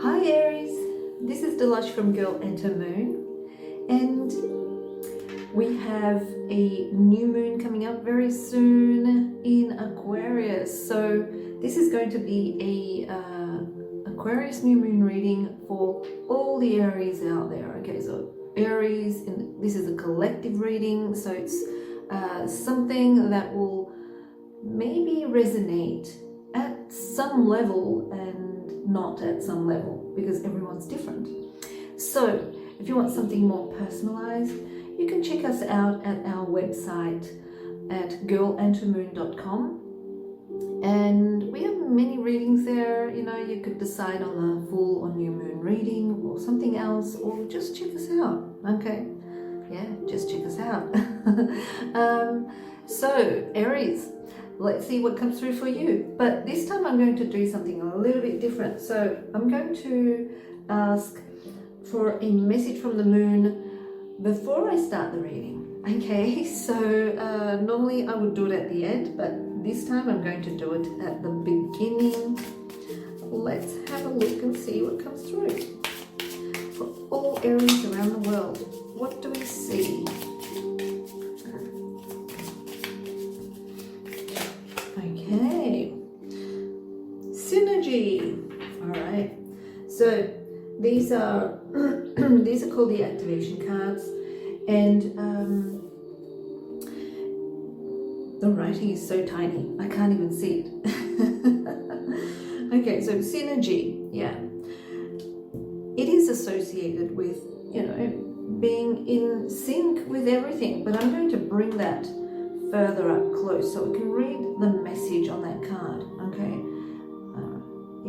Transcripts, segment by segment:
Hi Aries, this is Dilosh from Girl Enter Moon, and we have a new moon coming up very soon in Aquarius. So this is going to be a Aquarius new moon reading for all the Aries out there. Okay, so Aries, and this is a collective reading, so it's something that will maybe resonate at some level and not at some level, because everyone's different. So if you want something more personalized, you can check us out at our website at girlentermoon.com, and we have many readings there. You know, you could decide on a full or new moon reading or something else, or just check us out. Okay, yeah, just check us out. So Aries, let's see what comes through for you. But this time I'm going to do something a little bit different. So I'm going to ask for a message from the moon before I start the reading. Okay, so normally I would do it at the end, but this time I'm going to do it at the beginning. Let's have a look and see what comes through. For all Aries around the world, what do we see? Okay, synergy. All right, so these are these are called the activation cards, and the writing is so tiny I can't even see it. Okay, so synergy, yeah, it is associated with, you know, being in sync with everything, but I'm going to bring that further up close so we can read the message on that card. Okay,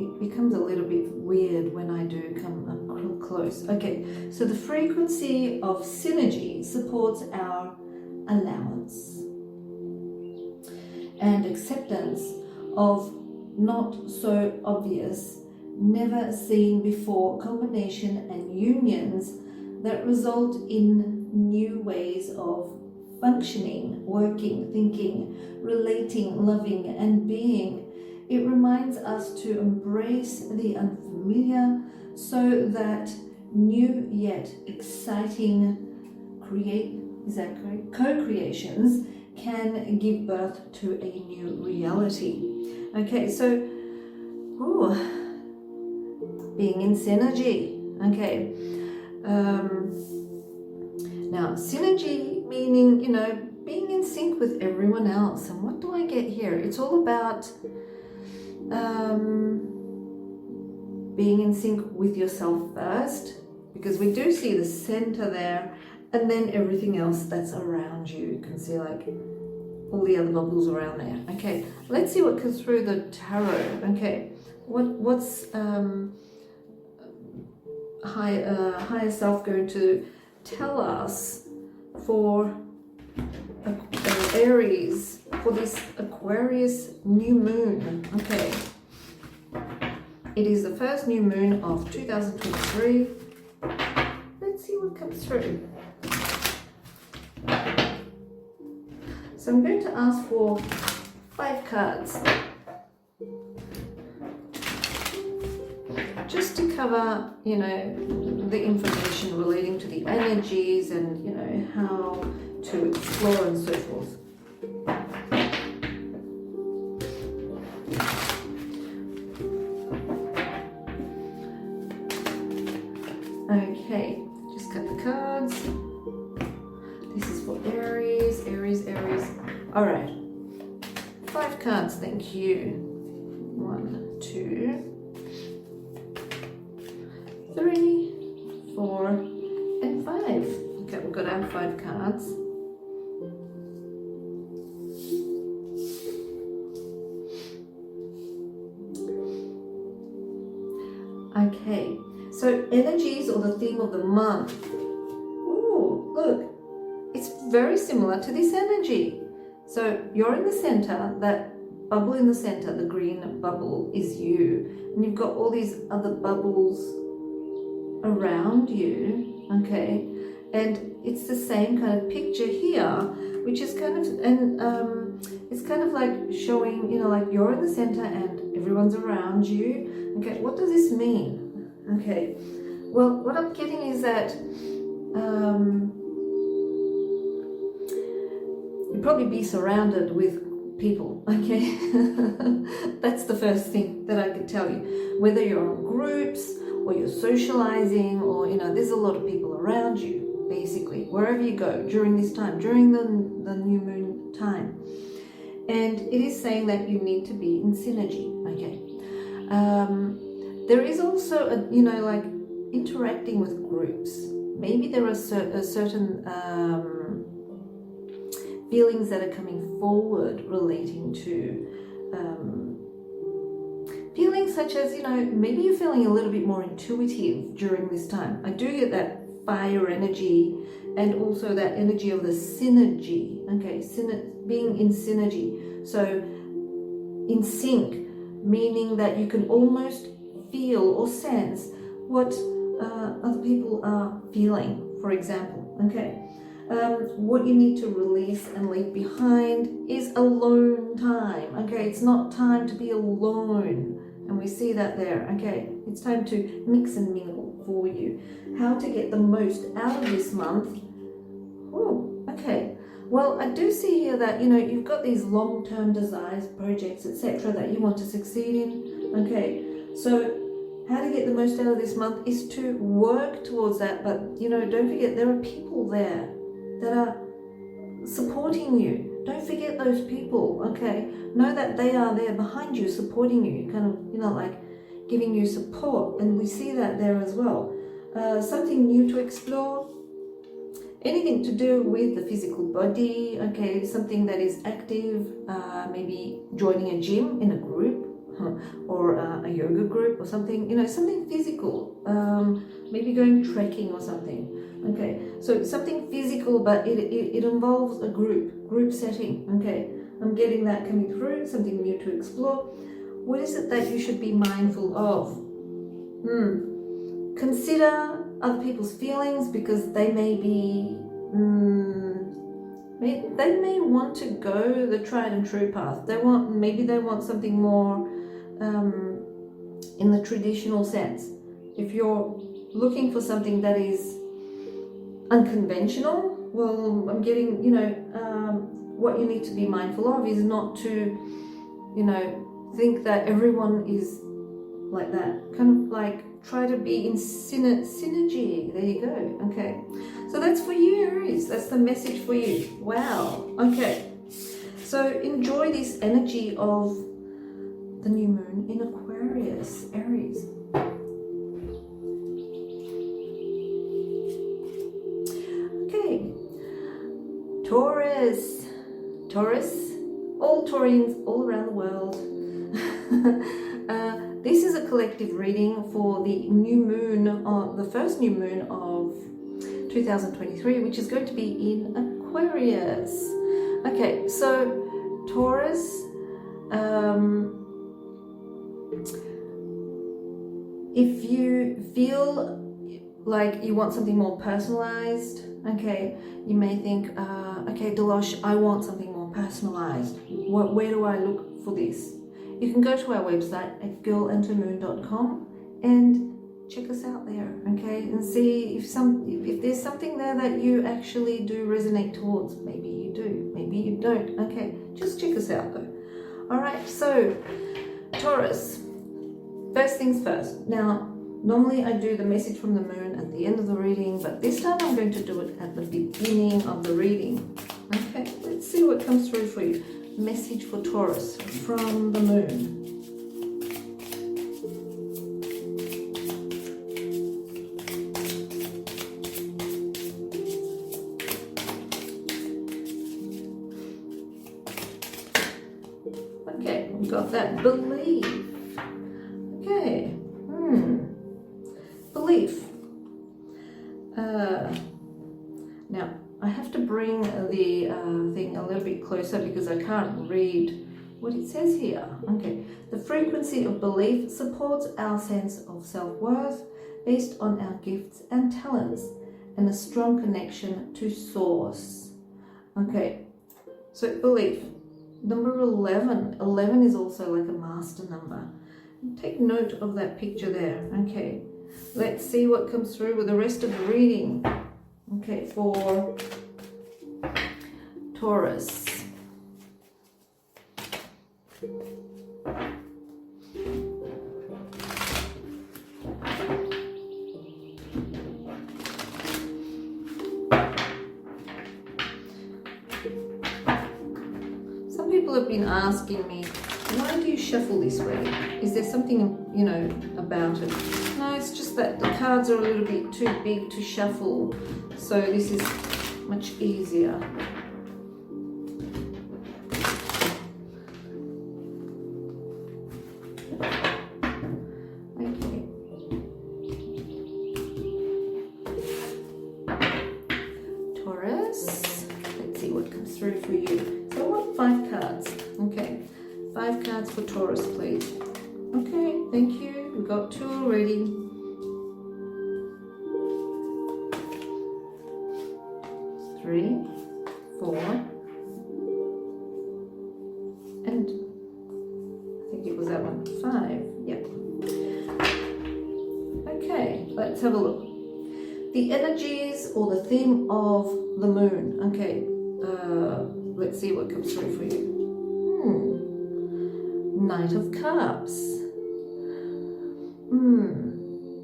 it becomes a little bit weird when I do come up close. Okay, so the frequency of synergy supports our allowance and acceptance of not so obvious, never seen before combination and unions that result in new ways of functioning, working, thinking, relating, loving, and being. It reminds us to embrace the unfamiliar so that new yet exciting co-creations can give birth to a new reality. Okay, so being in synergy. Okay, now synergy meaning, you know, being in sync with everyone else. And what do I get here? It's all about being in sync with yourself first, because we do see the center there, and then everything else that's around you. You can see like all the other bubbles around there. Okay, let's see what comes through the tarot. Okay, what's higher self going to tell us for Aries for this Aquarius new moon? Okay, it is the first new moon of 2023. Let's see what comes through. So I'm going to ask for 5 cards just to cover, you know, the information relating to the energies and, you know, how to explore and so forth. Okay, just cut the cards. This is for Aries, Aries, Aries. All right, 5 cards, thank you. 1, 2, 3, 4, and 5. Okay, we've got our 5 cards. Okay, so energies, or the theme of the month. Ooh, look, it's very similar to this energy. So you're in the center, that bubble in the center, the green bubble is you, and you've got all these other bubbles around you. Okay, and it's the same kind of picture here, which is kind of, and it's kind of like showing, you know, like you're in the center and everyone's around you. Okay, what does this mean? Okay, well, what I'm getting is that you'll probably be surrounded with people, okay? That's the first thing that I could tell you. Whether you're on groups or you're socializing, or, you know, there's a lot of people around you, basically, wherever you go during this time, during the new moon time. And it is saying that you need to be in synergy, okay? There is also, you know, like interacting with groups. Maybe there are certain feelings that are coming forward relating to feelings such as, you know, maybe you're feeling a little bit more intuitive during this time. I do get that fire energy and also that energy of the synergy, okay, being in synergy. So in sync, meaning that you can almost feel or sense what other people are feeling, for example, okay? What you need to release and leave behind is alone time, okay? It's not time to be alone, and we see that there, okay? It's time to mix and mingle for you. How to get the most out of this month? Oh, okay. Well, I do see here that, you know, you've got these long-term desires, projects, etc. that you want to succeed in, okay? So how to get the most out of this month is to work towards that, but, you know, don't forget there are people there that are supporting you. Don't forget those people, okay? Know that they are there behind you, supporting you, kind of, you know, like giving you support, and we see that there as well. Something new to explore, anything to do with the physical body, okay? Something that is active, maybe joining a gym in a group, or a yoga group or something, you know, something physical, maybe going trekking or something, okay? So something physical, but it involves a group setting, okay? I'm getting that coming through, something new to explore. What is it that you should be mindful of? Consider other people's feelings, because they may be, they may want to go the tried and true path. Maybe they want something more in the traditional sense. If you're looking for something that is unconventional, well, I'm getting, you know, what you need to be mindful of is not to, you know, think that everyone is like that. Kind of like try to be in synergy. There you go. Okay, so that's for you, Aries. That's the message for you. Wow. Okay, so enjoy this energy of the new moon in Aquarius, Aries. Okay, Taurus, all Taurians all around the world. This is a collective reading for the new moon, the first new moon of 2023, which is going to be in Aquarius. Okay, so Taurus, if you feel like you want something more personalized, okay, you may think, okay, Dilosh, I want something more personalized. Where do I look for this? You can go to our website at girlandtomoon.com and check us out there, okay, and see if there's something there that you actually do resonate towards. Maybe you do, maybe you don't. Okay, just check us out though. All right, so Taurus, first things first. Now, normally I do the message from the moon at the end of the reading, but this time I'm going to do it at the beginning of the reading. Okay, let's see what comes through for you. Message for Taurus from the moon. Okay, we've got that belief. Okay, belief. Now, I have to bring the thing a little bit closer because I can't read what it says here. Okay, the frequency of belief supports our sense of self-worth based on our gifts and talents and a strong connection to source. Okay, so belief. Number 11. 11 is also like a master number. Take note of that picture there. Okay, let's see what comes through with the rest of the reading. Okay, for Taurus. Some people have been asking me, why do you shuffle this way? Is there something, you know, about it? No, it's just that the cards are a little bit too big to shuffle, so this is much easier. Okay. Taurus, let's see what comes through for you. So I want 5 cards. Okay, 5 cards for Taurus, please. Okay, thank you. We got 2 already. Three, 4, and I think it was that one, 5. Yep. Okay, let's have a look. The energies or the theme of the moon. Okay, let's see what comes through for you. Knight of Cups.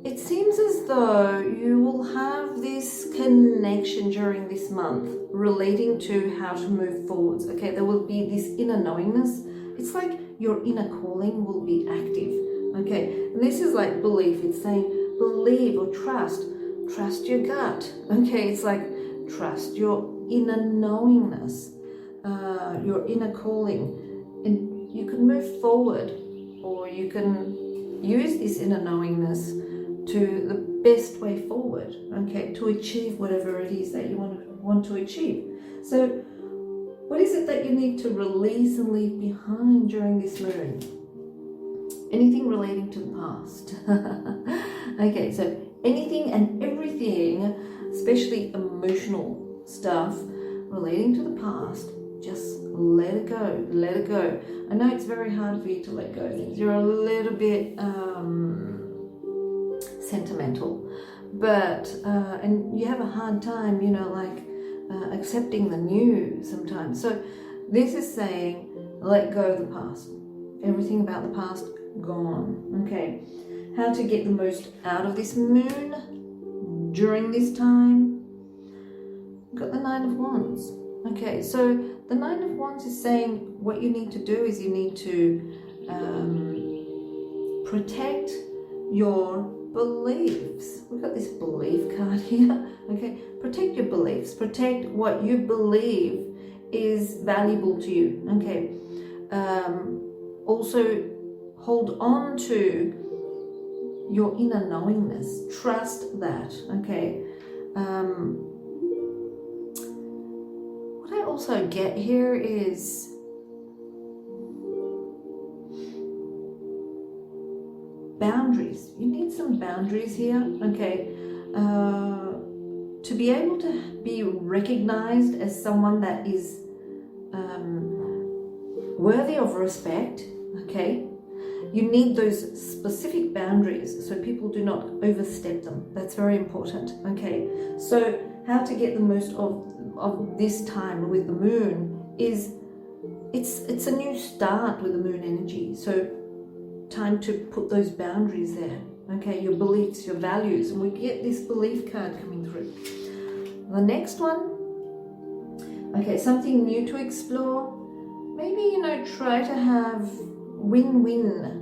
It seems as though you will have this connection during this month relating to how to move forwards. Okay, there will be this inner knowingness. It's like your inner calling will be active. Okay, and this is like belief. It's saying believe or trust your gut. Okay, it's like trust your inner knowingness, your inner calling, and you can move forward, or you can use this inner knowingness to the best way forward, okay, to achieve whatever it is that you want to achieve. So what is it that you need to release and leave behind during this moon? Anything relating to the past. Okay, so anything and everything, especially emotional stuff relating to the past, just let it go, let it go. I know it's very hard for you to let go of things. You're a little bit sentimental, but and you have a hard time, you know, like accepting the new sometimes. So this is saying let go of the past. Everything about the past, gone. Okay, how to get the most out of this moon during this time? We've got the 9 of Wands. Okay, so the 9 of Wands is saying what you need to do is you need to protect your beliefs. We've got this belief card here. Okay, protect your beliefs. Protect what you believe is valuable to you. Okay, also hold on to your inner knowingness. Trust that. Okay. What I also get here is boundaries. You need some boundaries here. Okay. To be able to be recognized as someone that is worthy of respect. Okay. You need those specific boundaries so people do not overstep them. That's very important. Okay, so how to get the most of this time with the moon is it's a new start with the moon energy. So time to put those boundaries there. Okay, your beliefs, your values, and we get this belief card coming through. The next one, okay, something new to explore. Maybe, you know, try to have win-win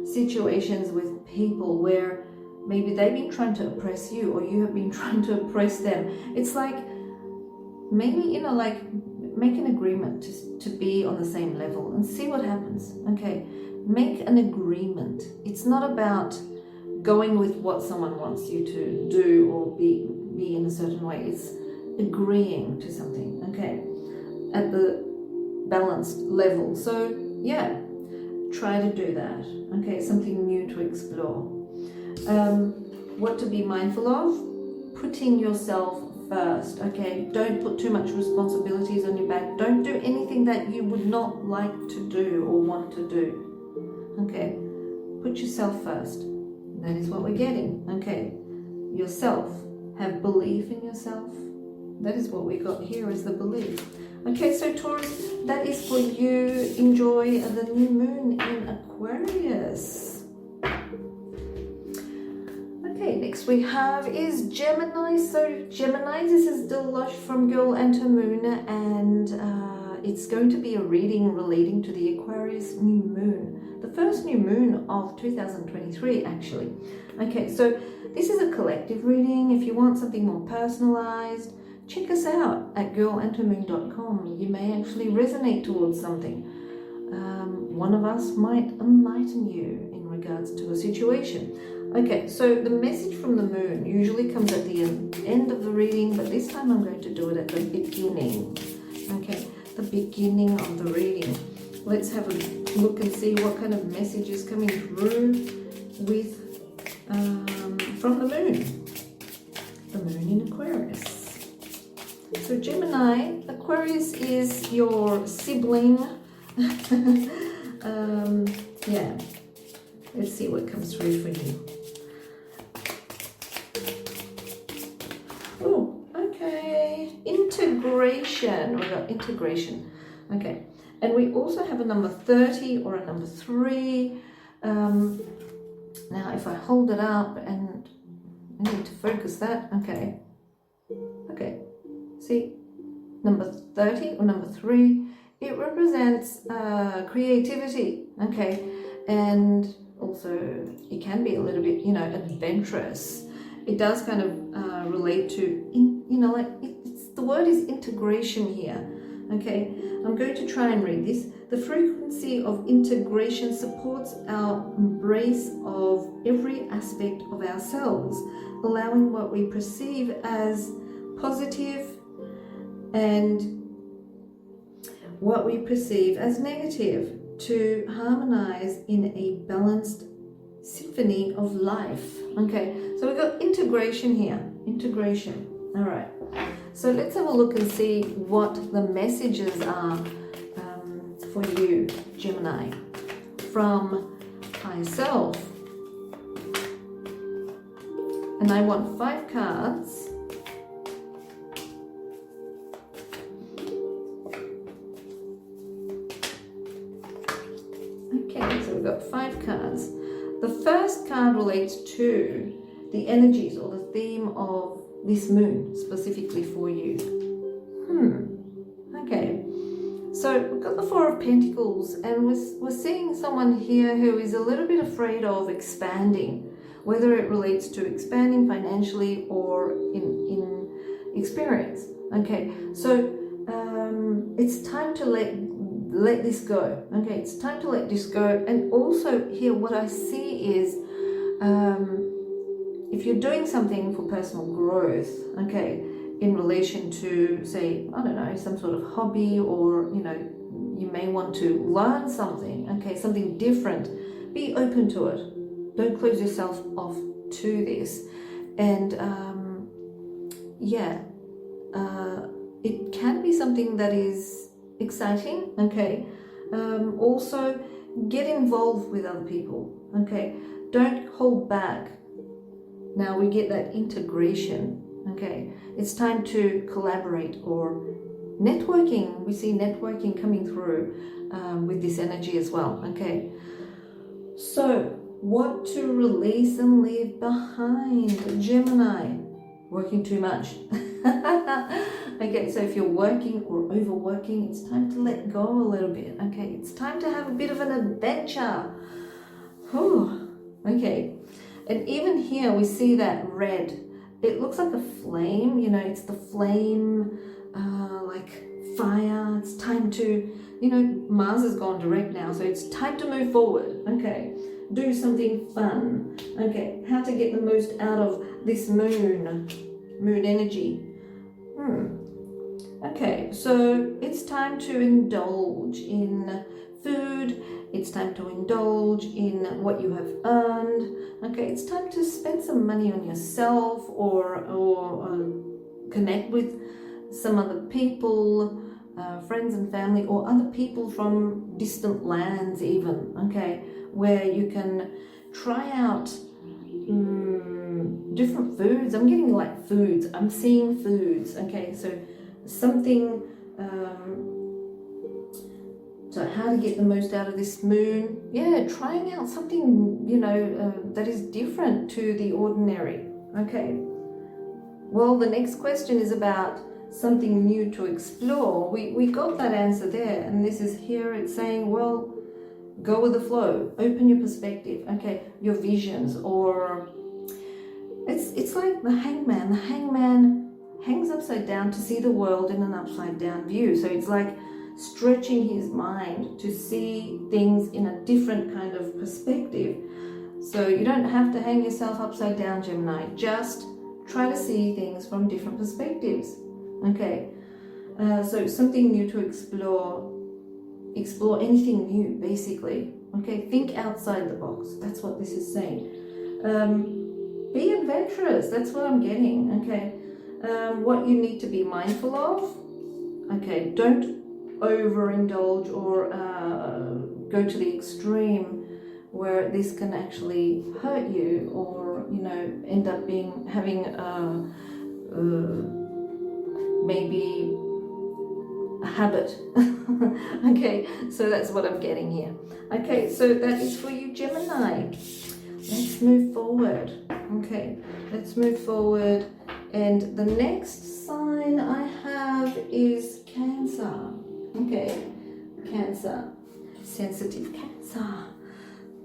situations with people where maybe they've been trying to oppress you or you have been trying to oppress them. It's like maybe, you know, like make an agreement to be on the same level and see what happens. Okay, make an agreement. It's not about going with what someone wants you to do or be in a certain way. It's agreeing to something, okay, at the balanced level. So yeah, try to do that. Okay, something new to explore. What to be mindful of? Putting yourself first. Okay, don't put too much responsibilities on your back. Don't do anything that you would not like to do or want to do. Okay, put yourself first. That is what we're getting. Okay, yourself. Have belief in yourself. That is what we got here, is the belief. Okay, so Taurus, that is for you. Enjoy the new moon in Aquarius. Okay, next we have is Gemini. So Gemini, this is Dilosh from Girl Enter Moon, and it's going to be a reading relating to the Aquarius new moon. The first new moon of 2023, actually. Okay, so this is a collective reading. If you want something more personalized, check us out at girlentermoon.com. You may actually resonate towards something. One of us might enlighten you in regards to a situation. Okay, so the message from the moon usually comes at the end of the reading, but this time I'm going to do it at the beginning. Okay, the beginning of the reading. Let's have a look and see what kind of message is coming through with from the moon. The moon in Aquarius. So Gemini, Aquarius is your sibling. Yeah, let's see what comes through for you. Oh, okay, integration. We got integration. Okay, and we also have a number 30 or a number 3. Now if I hold it up, and I need to focus that. Okay, okay, see, number 30 or number 3, it represents creativity. Okay, and also it can be a little bit, you know, adventurous. It does kind of relate to, you know, like it's the word is integration here. Okay, I'm going to try and read this. The frequency of integration supports our embrace of every aspect of ourselves, allowing what we perceive as positive and what we perceive as negative to harmonize in a balanced symphony of life. Okay, so we've got integration here. Integration. All right. So let's have a look and see what the messages are for you, Gemini, from higher self. And I want 5 cards. Okay, so we've got 5 cards. The first card relates to the energies or the theme of this moon, specifically for you. Okay. So we've got the 4 of Pentacles, and we're seeing someone here who is a little bit afraid of expanding, whether it relates to expanding financially or in experience. Okay, so it's time to let this go. Okay, it's time to let this go. And also here, what I see is if you're doing something for personal growth, okay, in relation to, say, I don't know, some sort of hobby, or, you know, you may want to learn something, okay, something different, be open to it. Don't close yourself off to this. And yeah, it can be something that is exciting, okay. Also, get involved with other people, okay. Don't hold back. Now we get that integration. Okay, it's time to collaborate or networking. We see networking coming through with this energy as well. Okay, so what to release and leave behind, Gemini? Working too much. Okay, so if you're working or overworking, it's time to let go a little bit. Okay, it's time to have a bit of an adventure. Whew. Okay, and even here we see that red. It looks like a flame, you know, it's the flame, like fire. It's time to, you know, Mars has gone direct now, so it's time to move forward. Okay, do something fun. Okay, how to get the most out of this moon energy. Okay, so it's time to indulge in food. It's time to indulge in what you have earned. Okay, it's time to spend some money on yourself, or connect with some other people, friends and family, or other people from distant lands even, okay, where you can try out different foods. I'm getting like foods. I'm seeing foods. Okay, so something. So how to get the most out of this moon? Yeah, trying out something, you know, that is different to the ordinary. Okay. Well, the next question is about something new to explore. We got that answer there, and this is here. It's saying, well, go with the flow, open your perspective, okay, your visions, or it's like the hangman. The hangman hangs upside down to see the world in an upside down view. So it's like stretching his mind to see things in a different kind of perspective. So you don't have to hang yourself upside down, Gemini. Just try to see things from different perspectives. Okay, so something new to explore anything new, basically. Okay, think outside the box. That's what this is saying. Be adventurous. That's what I'm getting. Okay, what you need to be mindful of. Okay, don't overindulge or go to the extreme where this can actually hurt you, or you know, end up having maybe a habit. Okay, so that's what I'm getting here. Okay, so that is for you, Gemini. Let's move forward. Okay, let's move forward, and the next sign I have is Cancer. Okay, Cancer, sensitive Cancer.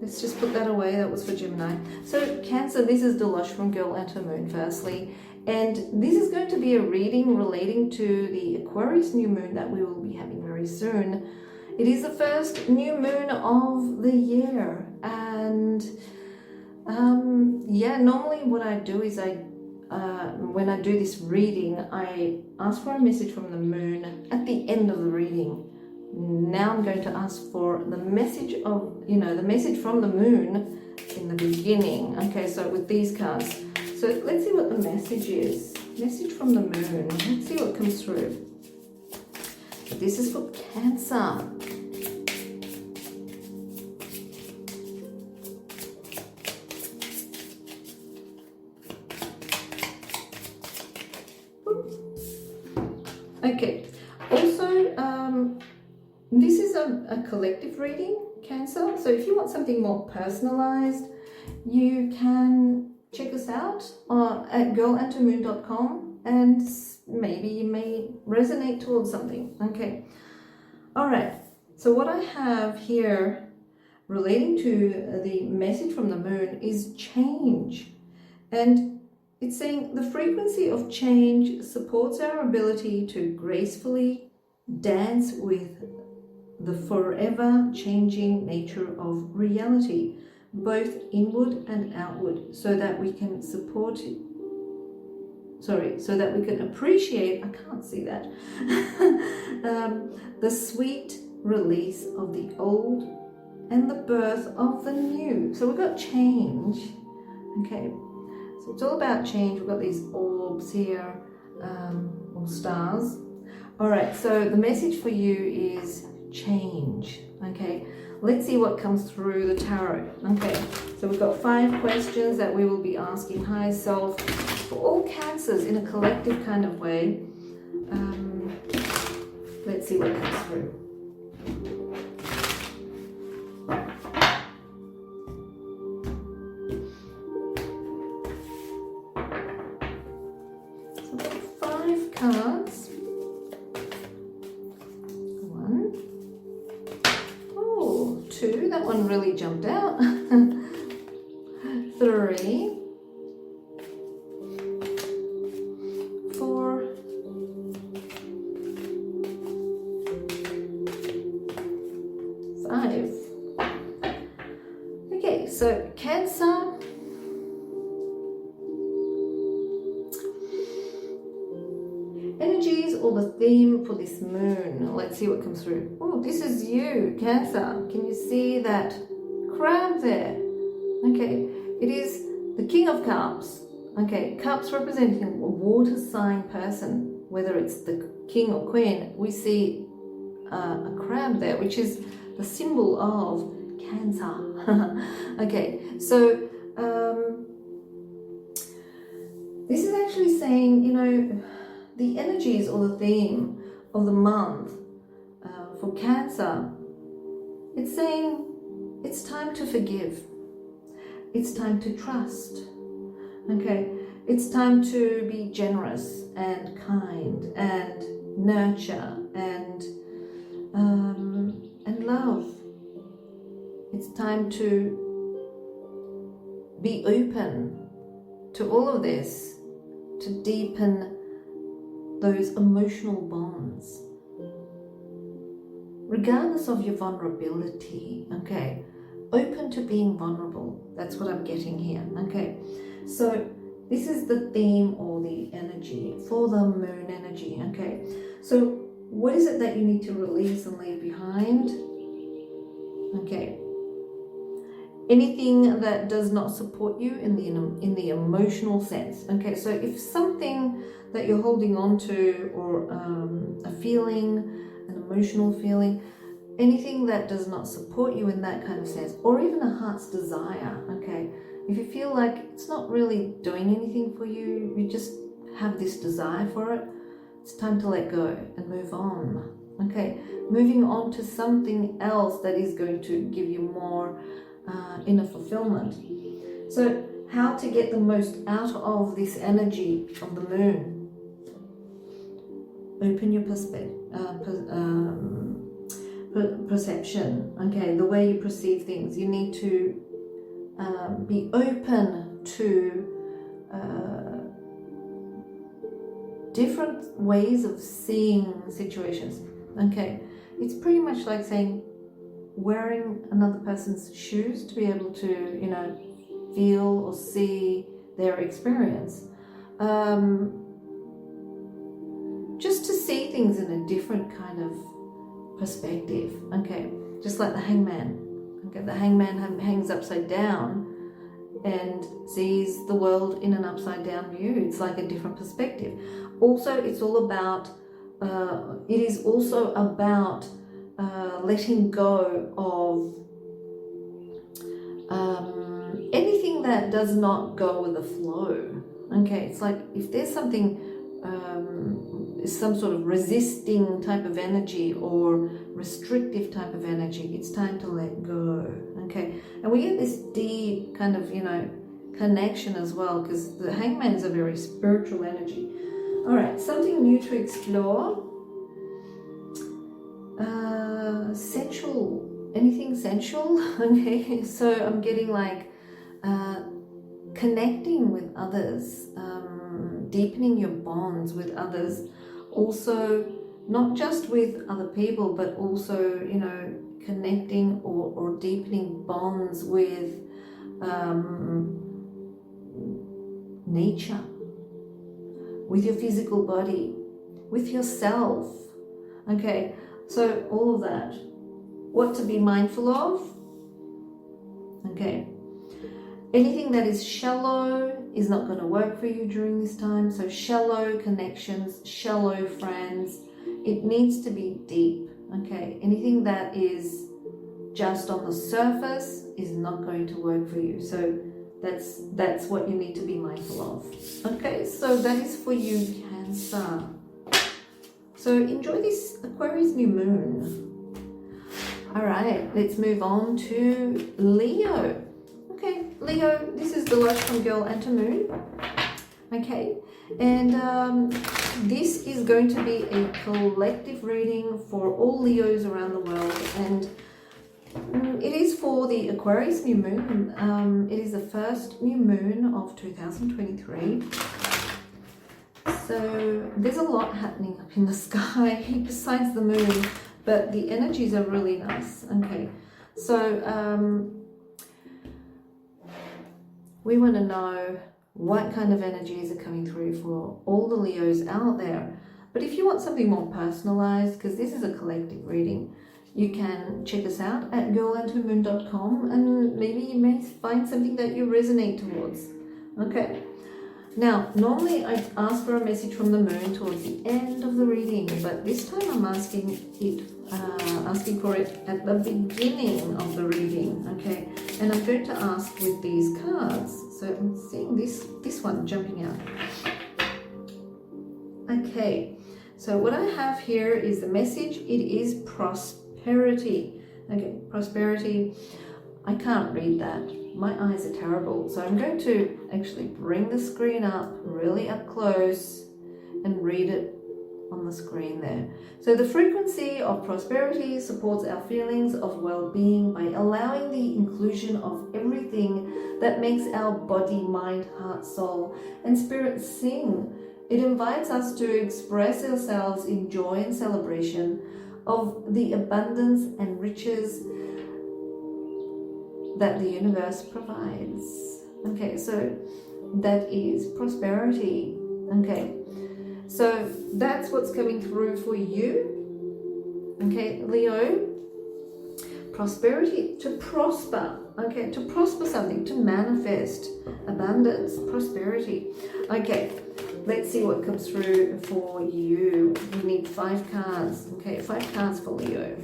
Let's just put that away. That was for Gemini. So Cancer, this is Dilosh from Girl and Her Moon, firstly. And this is going to be a reading relating to the Aquarius new moon that we will be having very soon. It is the first new moon of the year. And yeah, normally what I do is when I do this reading, I ask for a message from the moon at the end of the reading. Now I'm going to ask for the message of, you know, the message from the moon in the beginning. Okay, so with these cards. So let's see what the message is. Message from the moon. Let's see what comes through. This is for Cancer. Okay. Also, this is a collective reading, Cancer. So if you want something more personalized, you can check us out at girlandhermoon.com, and maybe you may resonate towards something. Okay. All right. So what I have here relating to the message from the moon is change. And it's saying the frequency of change supports our ability to gracefully dance with the forever changing nature of reality, both inward and outward, so that we can appreciate, I can't see that, the sweet release of the old and the birth of the new. So we've got change. Okay, so it's all about change. We've got these orbs here, or stars. All right, so the message for you is change. Okay, let's see what comes through the tarot. Okay, so we've got 5 questions that we will be asking higher self for all Cancers in a collective kind of way. Let's see what comes through. So we've got 5 cards. 2, that one really jumped out. 3, 4, 5. Okay, so Cancer. Energies or the theme for this moon. Let's see what comes through. Oh, this is you, Cancer. Can you see that crab there? Okay, it is the King of Cups. Okay, cups representing a water sign person, whether it's the king or queen. We see a crab there, which is the symbol of Cancer. Okay, so This is actually saying, you know, the energies or the theme of the month for Cancer, it's saying it's time to forgive. It's time to trust. Okay, it's time to be generous and kind and nurture and love. It's time to be open to all of this, to deepen those emotional bonds, regardless of your vulnerability. Okay, open to being vulnerable. That's what I'm getting here. Okay, so this is the theme or the energy for the moon energy. Okay, so what is it that you need to release and leave behind? Okay, anything that does not support you in the emotional sense. Okay, so if something that you're holding on to, or a feeling, an emotional feeling, anything that does not support you in that kind of sense, or even a heart's desire, okay, if you feel like it's not really doing anything for you, you just have this desire for it, it's time to let go and move on. Okay, moving on to something else that is going to give you more inner fulfillment. So how to get the most out of this energy of the moon? Open your perception. Okay, the way you perceive things. You need to be open to different ways of seeing situations. Okay, it's pretty much like saying wearing another person's shoes to be able to, you know, feel or see their experience. Just to see things in a different kind of perspective. Okay, just like the hangman. Okay, the hangman hangs upside down and sees the world in an upside down view. It's like a different perspective. Also, it's all about it is also about letting go of anything that does not go with the flow. Okay, it's like if there's something, some sort of resisting type of energy or restrictive type of energy, it's time to let go. Okay, and we get this deep kind of, you know, connection as well, because the hangman is a very spiritual energy. All right, something new to explore. Sensual, anything sensual. Okay, so I'm getting like connecting with others, deepening your bonds with others, also not just with other people, but also, you know, connecting or deepening bonds with nature, with your physical body, with yourself. Okay, so all of that. What to be mindful of? Okay, anything that is shallow is not going to work for you during this time. So shallow connections, shallow friends, it needs to be deep. Okay, anything that is just on the surface is not going to work for you. So that's what you need to be mindful of. Okay, so that is for you, Cancer. So enjoy this Aquarius new moon. All right, let's move on to Leo. Okay, Leo, this is Dilosh from Girl and to Moon. Okay, and this is going to be a collective reading for all Leos around the world, and it is for the Aquarius new moon. It is the first new moon of 2023. So there's a lot happening up in the sky besides the moon, but the energies are really nice. Okay, so we want to know what kind of energies are coming through for all the Leos out there. But if you want something more personalized, because this is a collective reading, you can check us out at girlandtomoon.com, and maybe you may find something that you resonate towards. Okay. Now, normally I ask for a message from the moon towards the end of the reading, but this time I'm asking for it at the beginning of the reading. Okay, and I'm going to ask with these cards. So I'm seeing this one jumping out. Okay, so what I have here is the message. It is prosperity. Okay, prosperity. I can't read that. My eyes are terrible. So I'm going to actually bring the screen up really up close and read it on the screen there. So the frequency of prosperity supports our feelings of well-being by allowing the inclusion of everything that makes our body, mind, heart, soul, and spirit sing. It invites us to express ourselves in joy and celebration of the abundance and riches that the universe provides. Okay, so that is prosperity. Okay, so that's what's coming through for you. Okay, Leo, prosperity, to prosper. Okay, to prosper something, to manifest abundance, prosperity. Okay, let's see what comes through for you. We need 5 cards. Okay, 5 cards for Leo.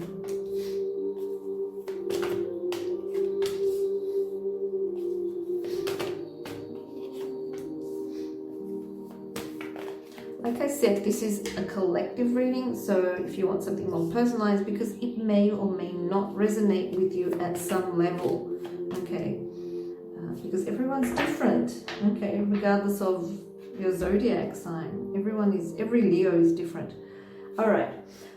Like I said, this is a collective reading, so if you want something more personalized, because it may or may not resonate with you at some level, okay, because everyone's different, okay, regardless of your zodiac sign. Every Leo is different. All right,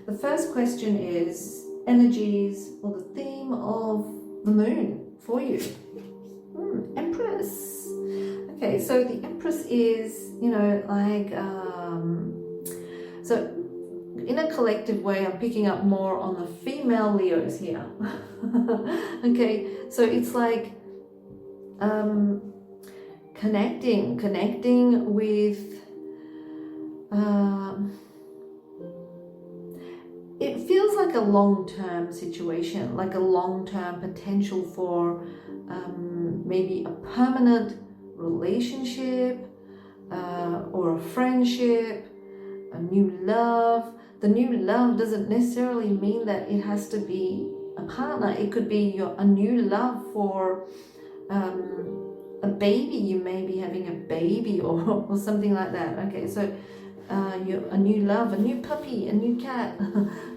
the first question is energies or the theme of the moon for you. Empress. Okay, so the Empress is, you know, like, so in a collective way, I'm picking up more on the female Leos here. Okay, so it's like connecting with, it feels like a long-term situation, like a long-term potential for maybe a permanent relationship or a friendship, a new love. The new love doesn't necessarily mean that it has to be a partner. It could be a new love for a baby. You may be having a baby or something like that. Okay, so a new love, a new puppy, a new cat,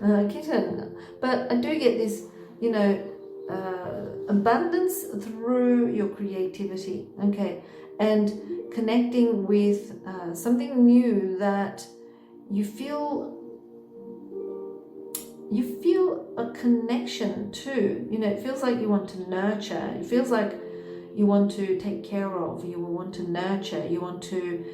a kitten. But I do get this, you know, abundance through your creativity, okay, and connecting with something new that you feel a connection to. You know, it feels like you want to nurture. It feels like you want to take care of. You want to nurture. You want to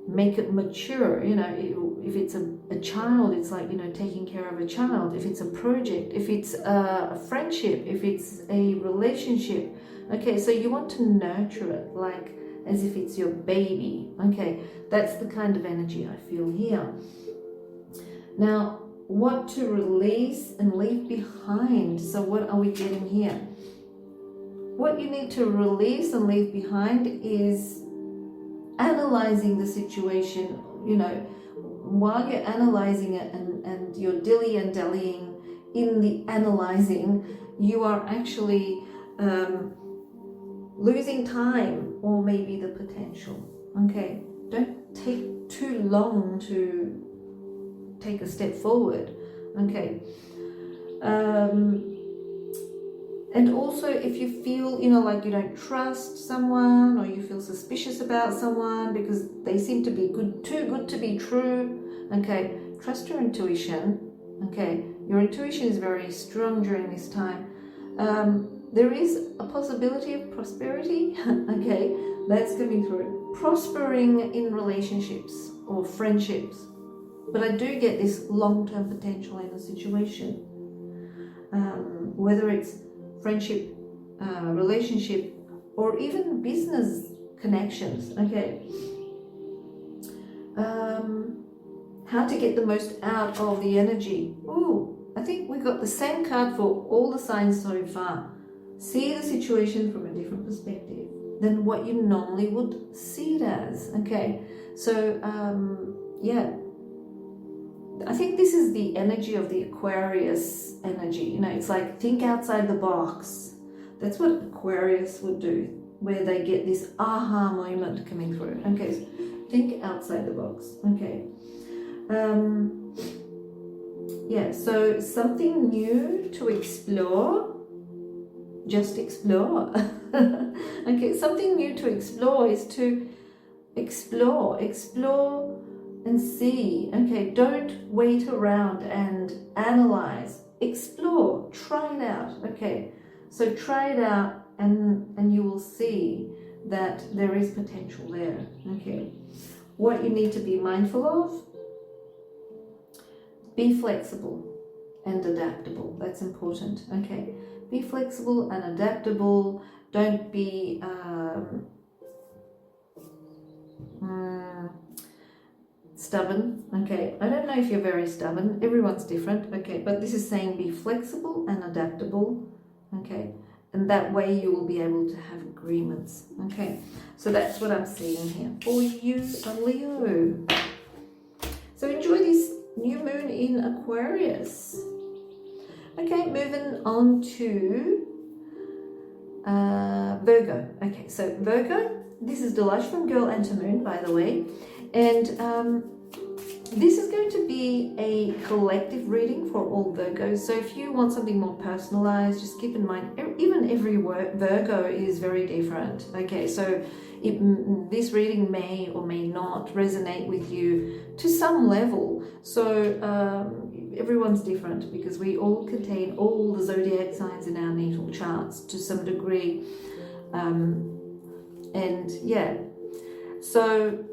make it mature. You know, if it's a child, it's like, you know, taking care of a child. If it's a project, if it's a friendship, if it's a relationship, okay, so you want to nurture it like as if it's your baby. Okay, that's the kind of energy I feel here. Now, what to release and leave behind. So what are we getting here? What you need to release and leave behind is analyzing the situation. You know, while you're analyzing it and you're dilly and dallying in the analyzing, you are actually losing time or maybe the potential. Okay, don't take too long to take a step forward. Okay, and also if you feel, you know, like you don't trust someone or you feel suspicious about someone because they seem to be too good to be true, okay, trust your intuition. Okay, your intuition is very strong during this time. There is a possibility of prosperity, okay, that's coming through. Prospering in relationships or friendships. But I do get this long-term potential in the situation. Whether it's friendship, relationship, or even business connections, okay. How to get the most out of the energy. Ooh, I think we got the same card for all the signs so far. See the situation from a different perspective than what you normally would see it as. Okay, so yeah, I think this is the energy of the Aquarius energy. You know, it's like think outside the box. That's what Aquarius would do. where they get this aha moment coming through. Okay, so think outside the box. Okay. Yeah, so something new to explore. Just explore. Okay, something new to explore is to explore and see. Okay, don't wait around and analyze. Explore, try it out. Okay, so try it out and you will see that there is potential there. Okay, what you need to be mindful of: be flexible and adaptable. That's important. Okay, be flexible and adaptable. Don't be stubborn. Okay, I don't know if you're very stubborn. Everyone's different. Okay, but this is saying be flexible and adaptable. Okay, and that way you will be able to have agreements. Okay, so that's what I'm seeing here for you, Leo. So enjoy this new moon in Aquarius. Okay, moving on to Virgo. Okay, so Virgo, this is Dilosh from Girl and to Moon, by the way, and this is going to be a collective reading for all Virgos. So if you want something more personalized, just keep in mind, even every Virgo is very different. Okay, so this reading may or may not resonate with you to some level. So everyone's different because we all contain all the zodiac signs in our natal charts to some degree. And yeah, so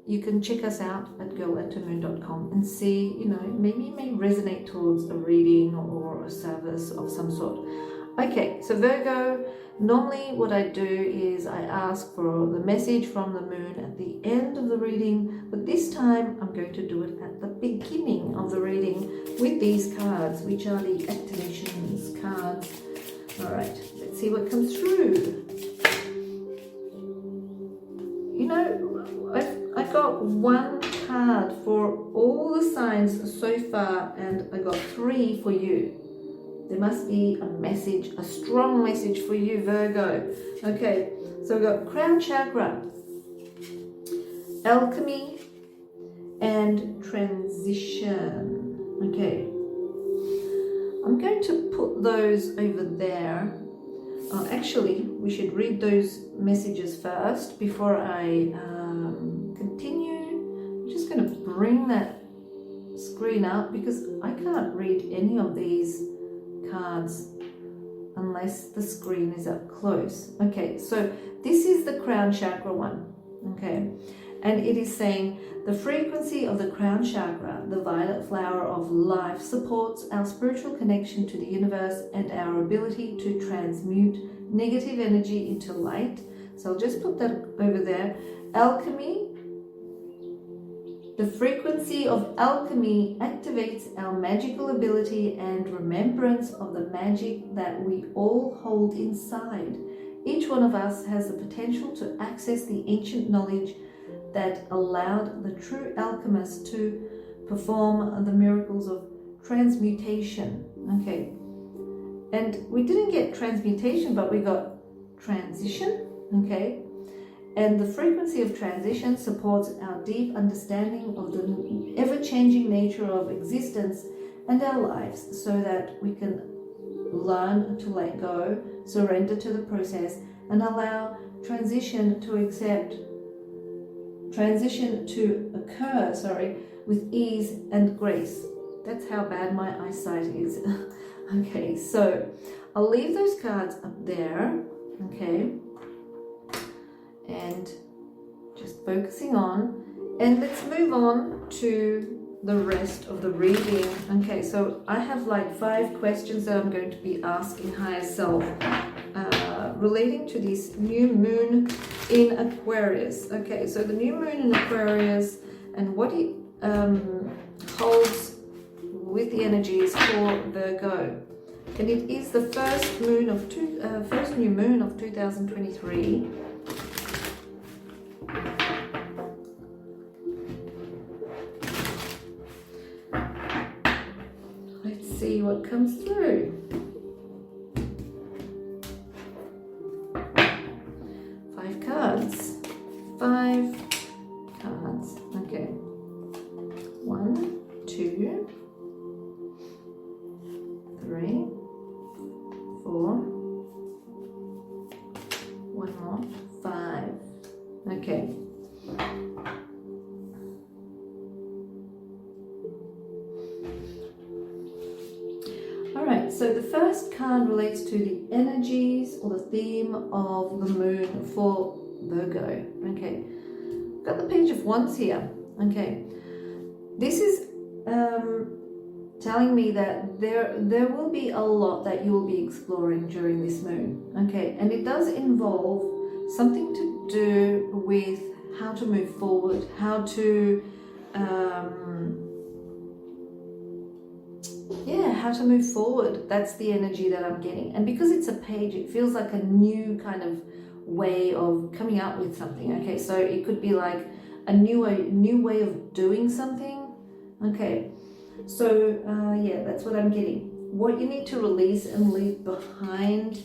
you can check us out at girlantomoon.com and see, you know, maybe it may resonate towards a reading or a service of some sort. Okay, so Virgo, normally what I do is I ask for the message from the moon at the end of the reading, but this time I'm going to do it at the beginning of the reading with these cards, which are the activations cards. All right, let's see what comes through. You know, I got one card for all the signs so far, and I got 3 for you. There must be a message, a strong message for you, Virgo. Okay, so we've got crown chakra, alchemy, and transition. Okay, I'm going to put those over there. Actually, we should read those messages first before I continue. I'm just going to bring that screen up because I can't read any of these cards unless the screen is up close. Okay, so this is the crown chakra one. Okay, and it is saying the frequency of the crown chakra, the violet flower of life, supports our spiritual connection to the universe and our ability to transmute negative energy into light. So I'll just put that over there. Alchemy. The frequency of alchemy activates our magical ability and remembrance of the magic that we all hold inside. Each one of us has the potential to access the ancient knowledge that allowed the true alchemist to perform the miracles of transmutation. Okay, and we didn't get transmutation, but we got transition. Okay, and the frequency of transition supports our deep understanding of the ever-changing nature of existence and our lives, so that we can learn to let go, surrender to the process, and allow transition to occur with ease and grace. That's how bad my eyesight is. Okay, so I'll leave those cards up there. Okay, and just focusing on, and let's move on to the rest of the reading. Okay, so I have like 5 questions that I'm going to be asking higher self relating to this new moon in Aquarius. Okay, so the new moon in Aquarius and what it holds with the energies for Virgo. And it is the first new moon of 2023. Let's see what comes through. 5 cards. 5 cards. Okay. 1, 2, 3, 4. One more. 5. Okay. Alright, so the first card relates to the energies or the theme of the moon for Virgo. Okay, got the Page of Wands here. Okay, this is telling me that there will be a lot that you will be exploring during this moon. Okay, and it does involve something to do with how to move forward, how to how to move forward. That's the energy that I'm getting. And because it's a page, it feels like a new kind of way of coming up with something. Okay, so it could be like a new way of doing something. Okay, so yeah, that's what I'm getting. What you need to release and leave behind: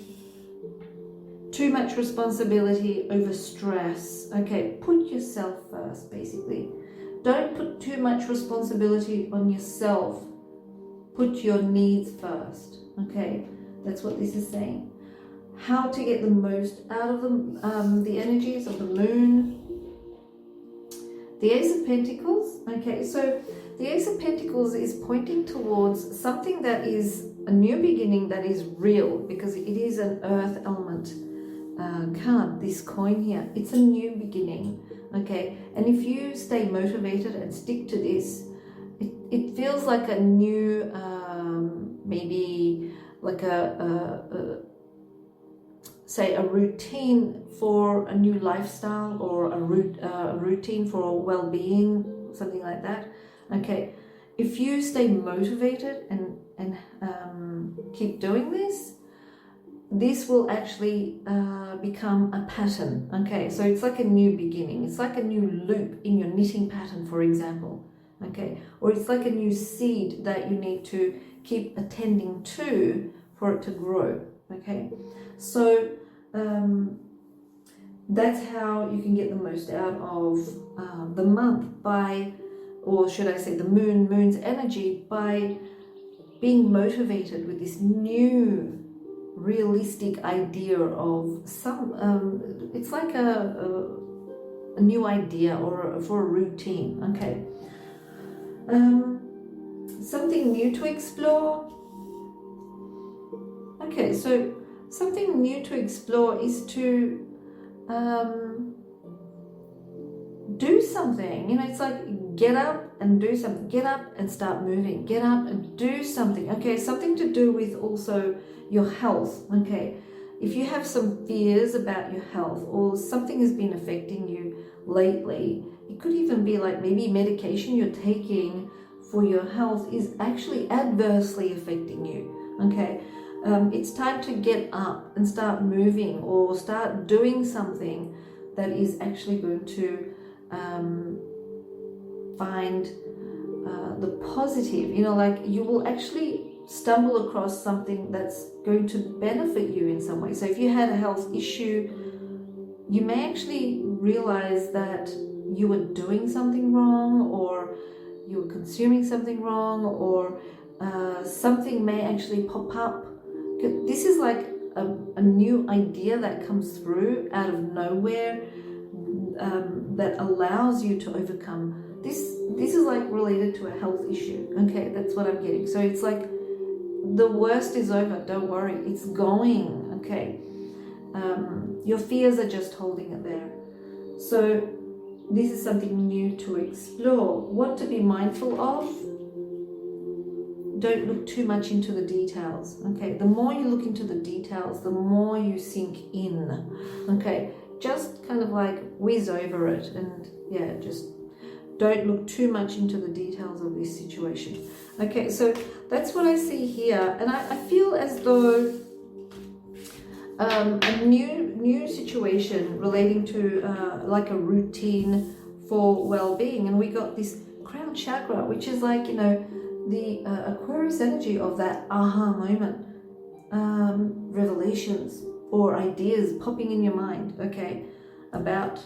too much responsibility over stress. Okay, put yourself first, basically. Don't put too much responsibility on yourself. Put your needs first. Okay, that's what this is saying. How to get the most out of the energies of the moon. The Ace of Pentacles. Okay, so the Ace of Pentacles is pointing towards something that is a new beginning, that is real, because it is an earth element card, this coin here. It's a new beginning. Okay, and if you stay motivated and stick to this, it feels like a new, maybe like say a routine for a new lifestyle, or a routine for well-being, something like that. Okay, if you stay motivated and keep doing this, this will actually become a pattern. Okay, so it's like a new beginning. It's like a new loop in your knitting pattern, for example. Okay, or it's like a new seed that you need to keep attending to for it to grow. Okay, so that's how you can get the most out of the month by, or should I say the moon's energy, by being motivated with this new realistic idea of some it's like a new idea, or for a routine. Okay, something new to explore. Okay, so something new to explore is to do something. You know, it's like get up and do something. Get up and start moving. Get up and do something. Okay, something to do with also your health. Okay, if you have some fears about your health, or something has been affecting you lately, it could even be like maybe medication you're taking for your health is actually adversely affecting you. Okay, it's time to get up and start moving, or start doing something that is actually going to find the positive. You know, like you will actually stumble across something that's going to benefit you in some way. So if you had a health issue, you may actually realize that you were doing something wrong, or you were consuming something wrong, or something may actually pop up. This is like a new idea that comes through out of nowhere, that allows you to overcome this. This is like related to a health issue. Okay, that's what I'm getting. So it's like the worst is over. Don't worry, it's going. Okay, your fears are just holding it there. So this is something new to explore. What to be mindful of: don't look too much into the details. Okay, the more you look into the details, the more you sink in. Okay, just kind of like whiz over it, and yeah, just don't look too much into the details of this situation. Okay, so that's what I see here, and I feel as though a new situation relating to like a routine for well-being. And we got this crown chakra, which is like, you know, the Aquarius energy of that aha moment, revelations or ideas popping in your mind. Okay, about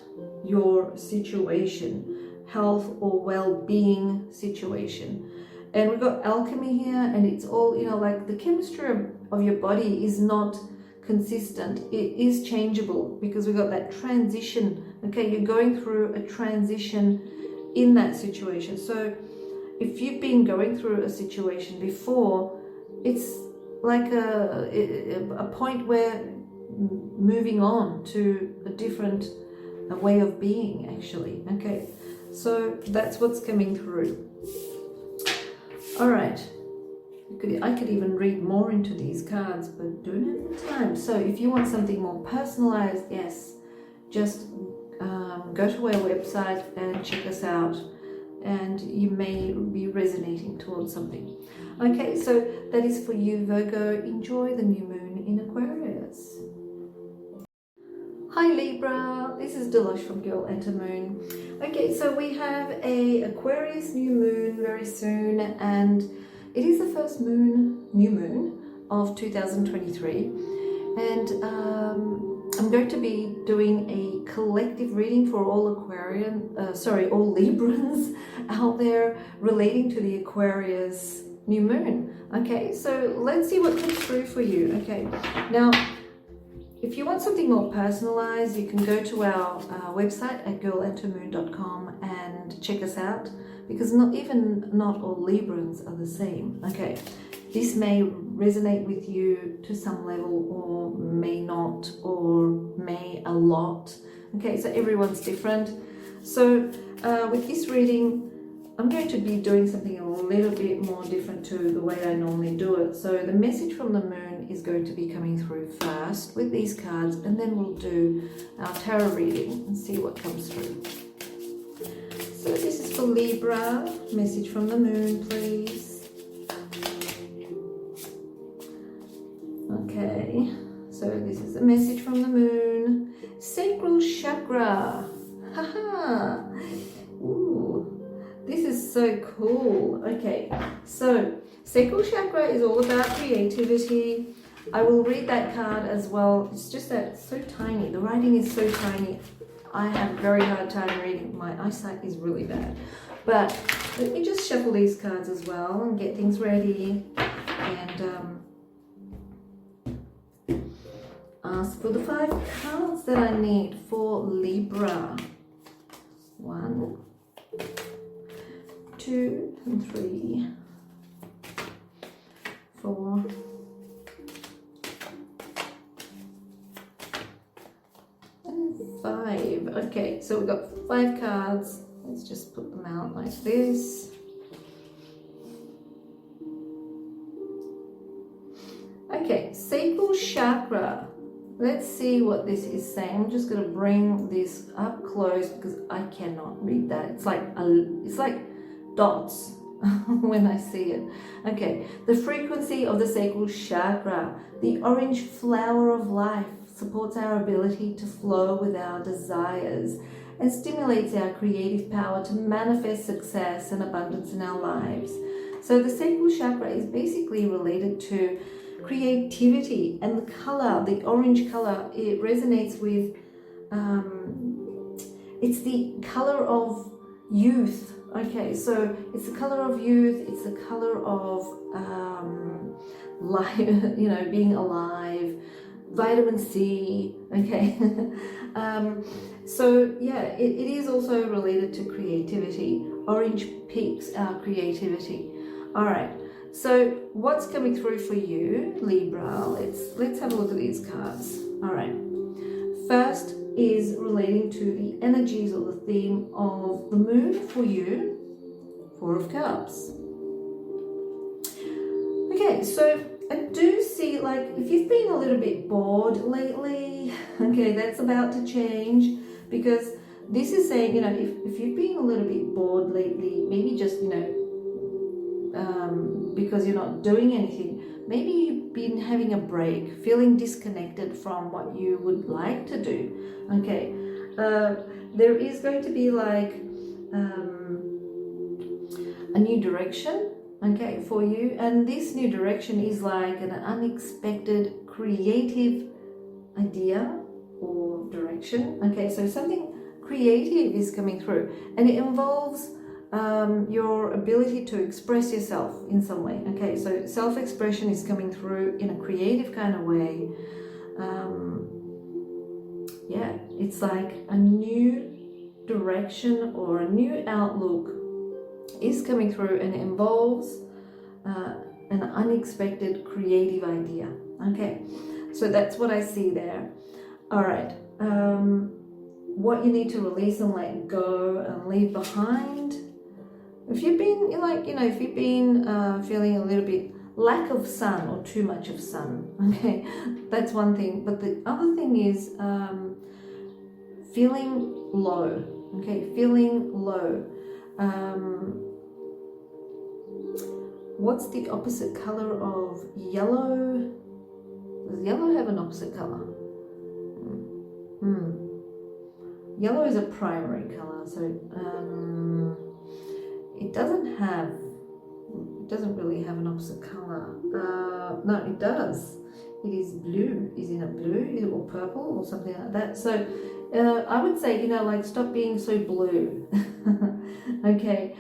your situation, health or well-being situation. And we've got alchemy here, and it's all, you know, like the chemistry of your body is not consistent. It is changeable because we've got that transition. Okay, you're going through a transition in that situation. So if you've been going through a situation before, it's like a point where moving on to a different way of being, actually. Okay, so that's what's coming through. All right, I could even read more into these cards, but don't have the time. So if you want something more personalized, yes, just go to our website and check us out, and you may be resonating towards something. Okay, so that is for you, Virgo. Enjoy the new moon in Aquarius. Hi Libra, this is Dilosh from Girl Enter Moon. Okay, so we have a Aquarius new moon very soon, and it is the first new moon of 2023, and I'm going to be doing a collective reading for all all Librans out there relating to the Aquarius new moon. Okay, so let's see what comes through for you. Okay, now if you want something more personalized, you can go to our website at girlentermoon.com and check us out, because not all Librans are the same. Okay, this may resonate with you to some level, or may not, or may a lot. Okay, so everyone's different. So with this reading, I'm going to be doing something a little bit more different to the way I normally do it. So the message from the moon is going to be coming through first with these cards, and then we'll do our tarot reading and see what comes through. So this is for Libra. Message from the moon, please. Okay, so this is a message from the moon. Sacral chakra. Haha. Ooh. This is so cool. Okay, so sacral chakra is all about creativity. I will read that card as well. It's just that it's so tiny. The writing is so tiny. I have a very hard time reading. My eyesight is really bad. But let me just shuffle these cards as well and get things ready. And ask for the 5 cards that I need for Libra. 1, 2 and 3, 4, and 5. Okay, so we've got 5 cards. Let's just put them out like this. Okay, sacral chakra. Let's see what this is saying. I'm just going to bring this up close because I cannot read that. It's like dots when I see it. Okay, the frequency of the sacral chakra, the orange flower of life, supports our ability to flow with our desires and stimulates our creative power to manifest success and abundance in our lives. So the sacral chakra is basically related to creativity, and the color, the orange color, it resonates with it's the color of youth. Okay, so it's the color of youth, it's the color of life, you know, being alive, vitamin C. Okay. So yeah, it is also related to creativity. Orange peaks our creativity. All right, so what's coming through for you, Libra? Let's have a look at these cards. All right, first is relating to the energies or the theme of the moon for you, 4 of Cups. Okay, so I do see, like, if you've been a little bit bored lately, okay, that's about to change, because this is saying, you know, if you've been a little bit bored lately, maybe just, you know, because you're not doing anything, maybe you've been having a break, feeling disconnected from what you would like to do. Okay, there is going to be like a new direction, okay, for you, and this new direction is like an unexpected creative idea or of direction. Okay, so something creative is coming through, and it involves your ability to express yourself in some way. Okay, so self-expression is coming through in a creative kind of way. Yeah, it's like a new direction or a new outlook is coming through, and it involves an unexpected creative idea. Okay, so that's what I see there. All right, what you need to release and let go and leave behind. If you've been if you've been feeling a little bit lack of sun or too much of sun, okay, that's one thing. But the other thing is feeling low. Okay, feeling low. What's the opposite color of yellow? Does yellow have an opposite color? Yellow is a primary color, so it doesn't really have an opposite color. No, it does. It is blue. Isn't it blue or purple or something like that? So I would say, stop being so blue. Okay,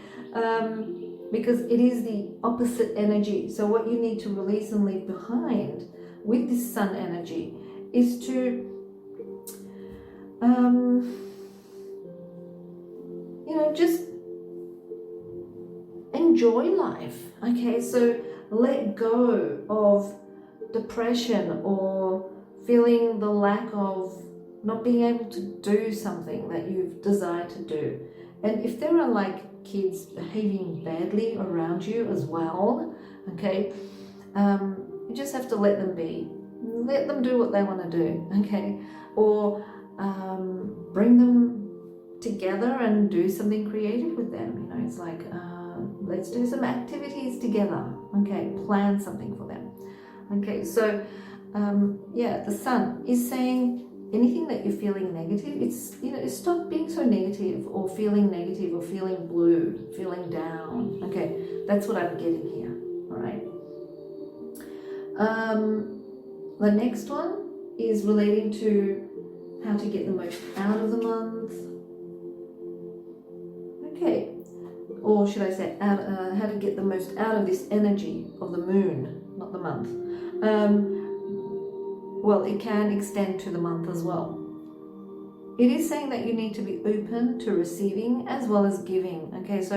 because it is the opposite energy. So what you need to release and leave behind with this sun energy is to just enjoy life. Okay, so let go of depression or feeling the lack of not being able to do something that you've desired to do. And if there are kids behaving badly around you as well, okay, you just have to let them be. Let them do what they want to do, okay? Or bring them together and do something creative with them. It's like, let's do some activities together, okay? Plan something for them. Okay, so the sun is saying anything that you're feeling negative, it's stop being so negative or feeling blue, feeling down. Okay, that's what I'm getting here. All right. The next one is relating to how to get the most out of the month. Okay, or should I say how to get the most out of this energy of the moon, not the month. Well, it can extend to the month as well. It is saying that you need to be open to receiving as well as giving. Okay, so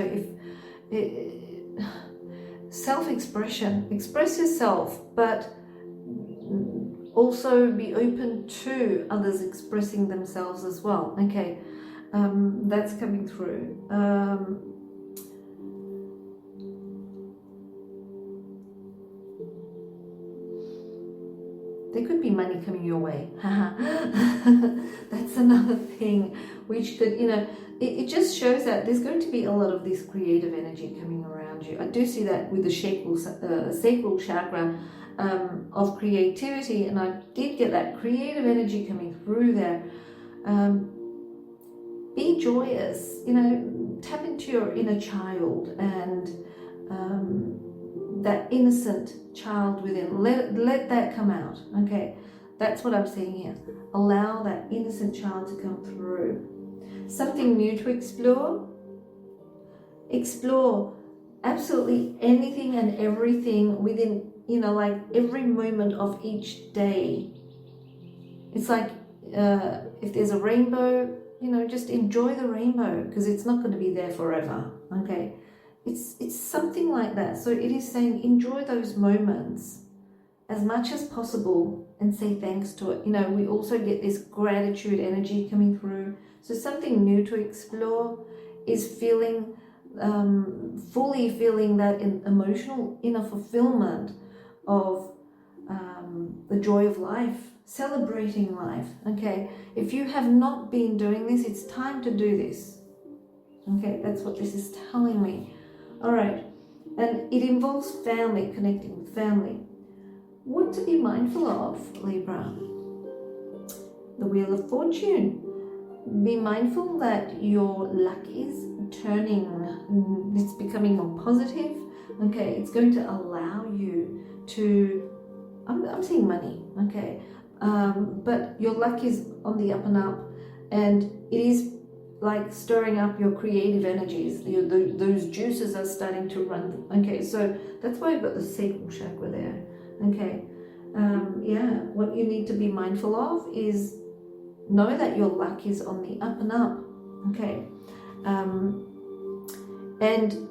self-expression, express yourself, but also be open to others expressing themselves as well. Okay, that's coming through. There could be money coming your way. That's another thing which could, it just shows that there's going to be a lot of this creative energy coming around you. I do see that with the sacral chakra of creativity, and I did get that creative energy coming through there. Be joyous, tap into your inner child and that innocent child within, let that come out. Okay, that's what I'm seeing here. Allow that innocent child to come through. Something new to explore absolutely anything and everything within, every moment of each day. It's like if there's a rainbow, just enjoy the rainbow, because it's not going to be there forever. Okay, it's something like that. So it is saying enjoy those moments as much as possible and say thanks to it. We also get this gratitude energy coming through. So something new to explore is feeling, fully feeling that emotional inner fulfillment of the joy of life, celebrating life. Okay, if you have not been doing this, it's time to do this. Okay, that's what this is telling me. All right, and it involves family, connecting with family. What to be mindful of, Libra? The Wheel of Fortune. Be mindful that your luck is turning. It's becoming more positive. Okay, it's going to allow you to, I'm seeing money. Okay, but your luck is on the up and up, and it is like stirring up your creative energies. Those juices are starting to run. Okay, so that's why I've got the sacral chakra there. Okay, yeah, what you need to be mindful of is know that your luck is on the up and up. Okay, and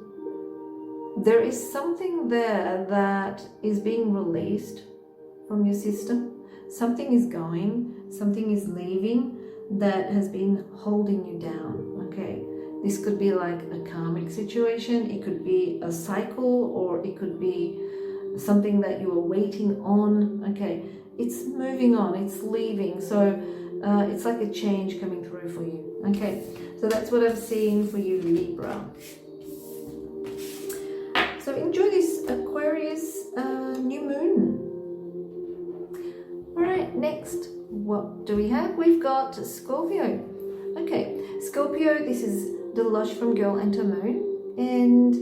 there is something there that is being released from your system. Something is going, something is leaving that has been holding you down. Okay, this could be like a karmic situation, it could be a cycle, or it could be something that you were waiting on. Okay, it's moving on, it's leaving, so it's like a change coming through for you. Okay, so that's what I'm seeing for you, Libra. So enjoy this Aquarius new moon. All right, next, what do we have? We've got Scorpio. Okay, Scorpio, this is Dilosh from Girl Enter Moon, and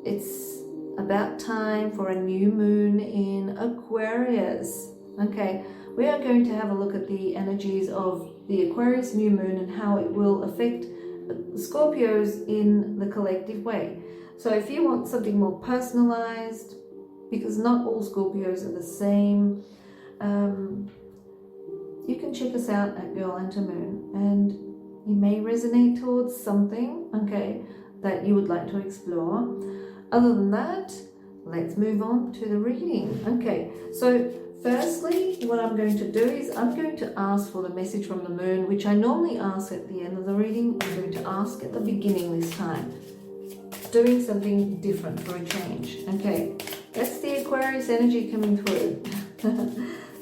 it's about time for a new moon in Aquarius. Okay, we are going to have a look at the energies of the Aquarius new moon and how it will affect Scorpios in the collective way. So if you want something more personalized, because not all Scorpios are the same, you can check us out at Girl Enter Moon, and you may resonate towards something, okay, that you would like to explore. Other than that, let's move on to the reading. Okay, so firstly, what I'm going to do is I'm going to ask for the message from the moon, which I normally ask at the end of the reading. I'm going to ask at the beginning this time, doing something different for a change. Okay, that's the Aquarius energy coming through.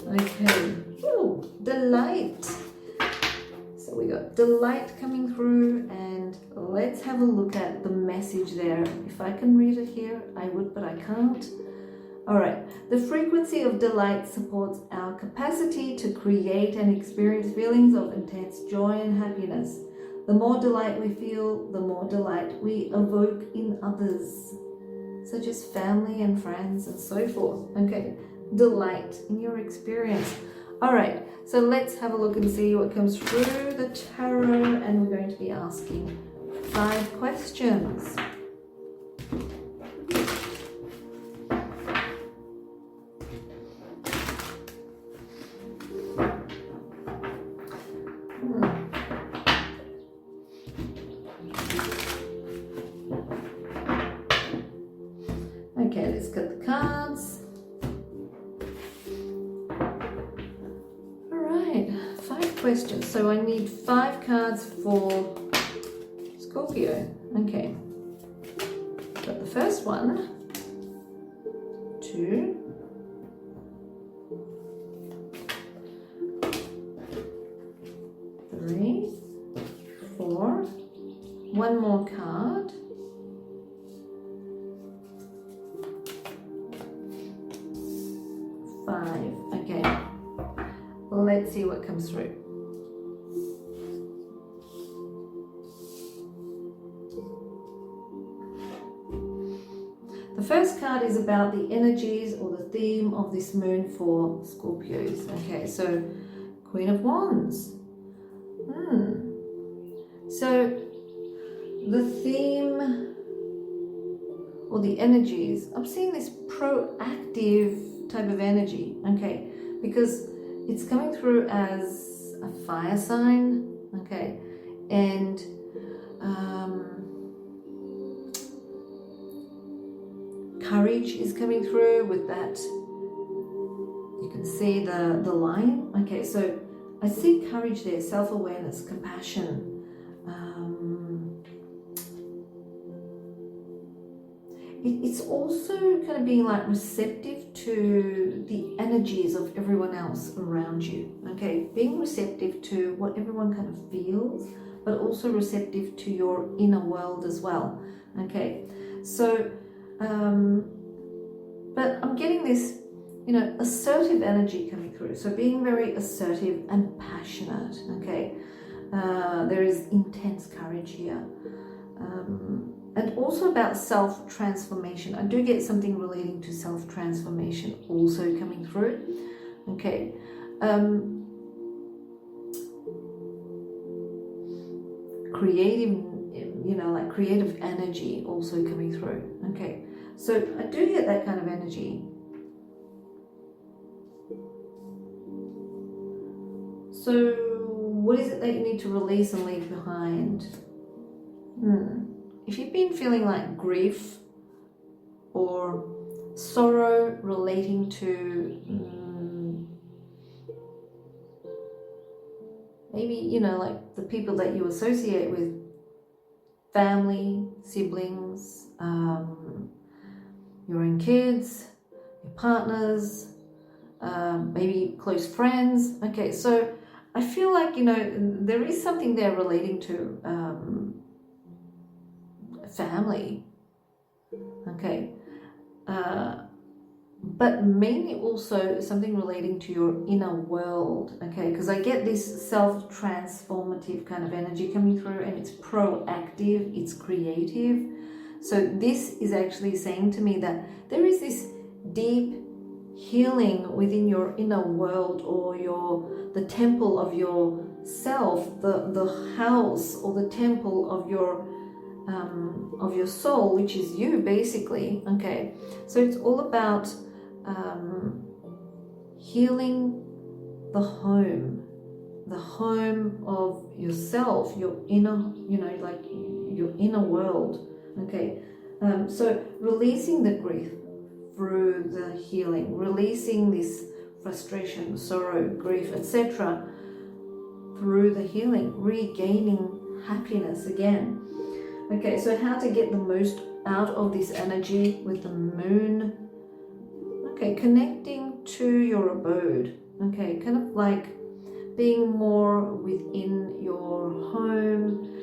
Okay, ooh, delight. So we got delight coming through, and let's have a look at the message there. If I can read it here, I would, but I can't. All right, the frequency of delight supports our capacity to create and experience feelings of intense joy and happiness. The more delight we feel, the more delight we evoke in others, such as family and friends and so forth. Okay, delight in your experience. All right, so let's have a look and see what comes through the tarot, and we're going to be asking 5 questions. Okay, let's get the cards. All right, 5 questions. So I need 5 cards for Scorpio. Okay. Got the first one, 2, 3, 4, 1 more card, 5. Okay, let's see what comes through. The first card is about the energies or the theme of this moon for Scorpios. Okay, so Queen of Wands. So the theme or the energies, I'm seeing this proactive type of energy, okay, because it's coming through as a fire sign, okay, and courage is coming through with that. You can see the line. Okay, so I see courage there, self-awareness, compassion. It's also kind of being like receptive to the energies of everyone else around you. Okay, being receptive to what everyone kind of feels, but also receptive to your inner world as well. Okay, so but I'm getting this, assertive energy coming through. So being very assertive and passionate. Okay, there is intense courage here. And also about self-transformation. I do get something relating to self-transformation also coming through. Okay. Creative, you know, like creative energy also coming through. Okay, so I do get that kind of energy. So what is it that you need to release and leave behind? If you've been feeling like grief or sorrow relating to maybe, you know, like the people that you associate with, family, siblings, your own kids, your partners, maybe close friends. Okay, so I feel like, you know, there is something there relating to family. Okay, but mainly also something relating to your inner world. Okay, because I get this self-transformative kind of energy coming through, and it's proactive, it's creative. So this is actually saying to me that there is this deep healing within your inner world, or the temple of your self, the house or the temple of your soul, which is you basically. Okay, so it's all about healing the home of yourself, your inner, you know, like your inner world. Okay, so releasing the grief through the healing, releasing this frustration, sorrow, grief, etc. through the healing, regaining happiness again. Okay, so how to get the most out of this energy with the moon? Okay, connecting to your abode. Okay, kind of like being more within your home,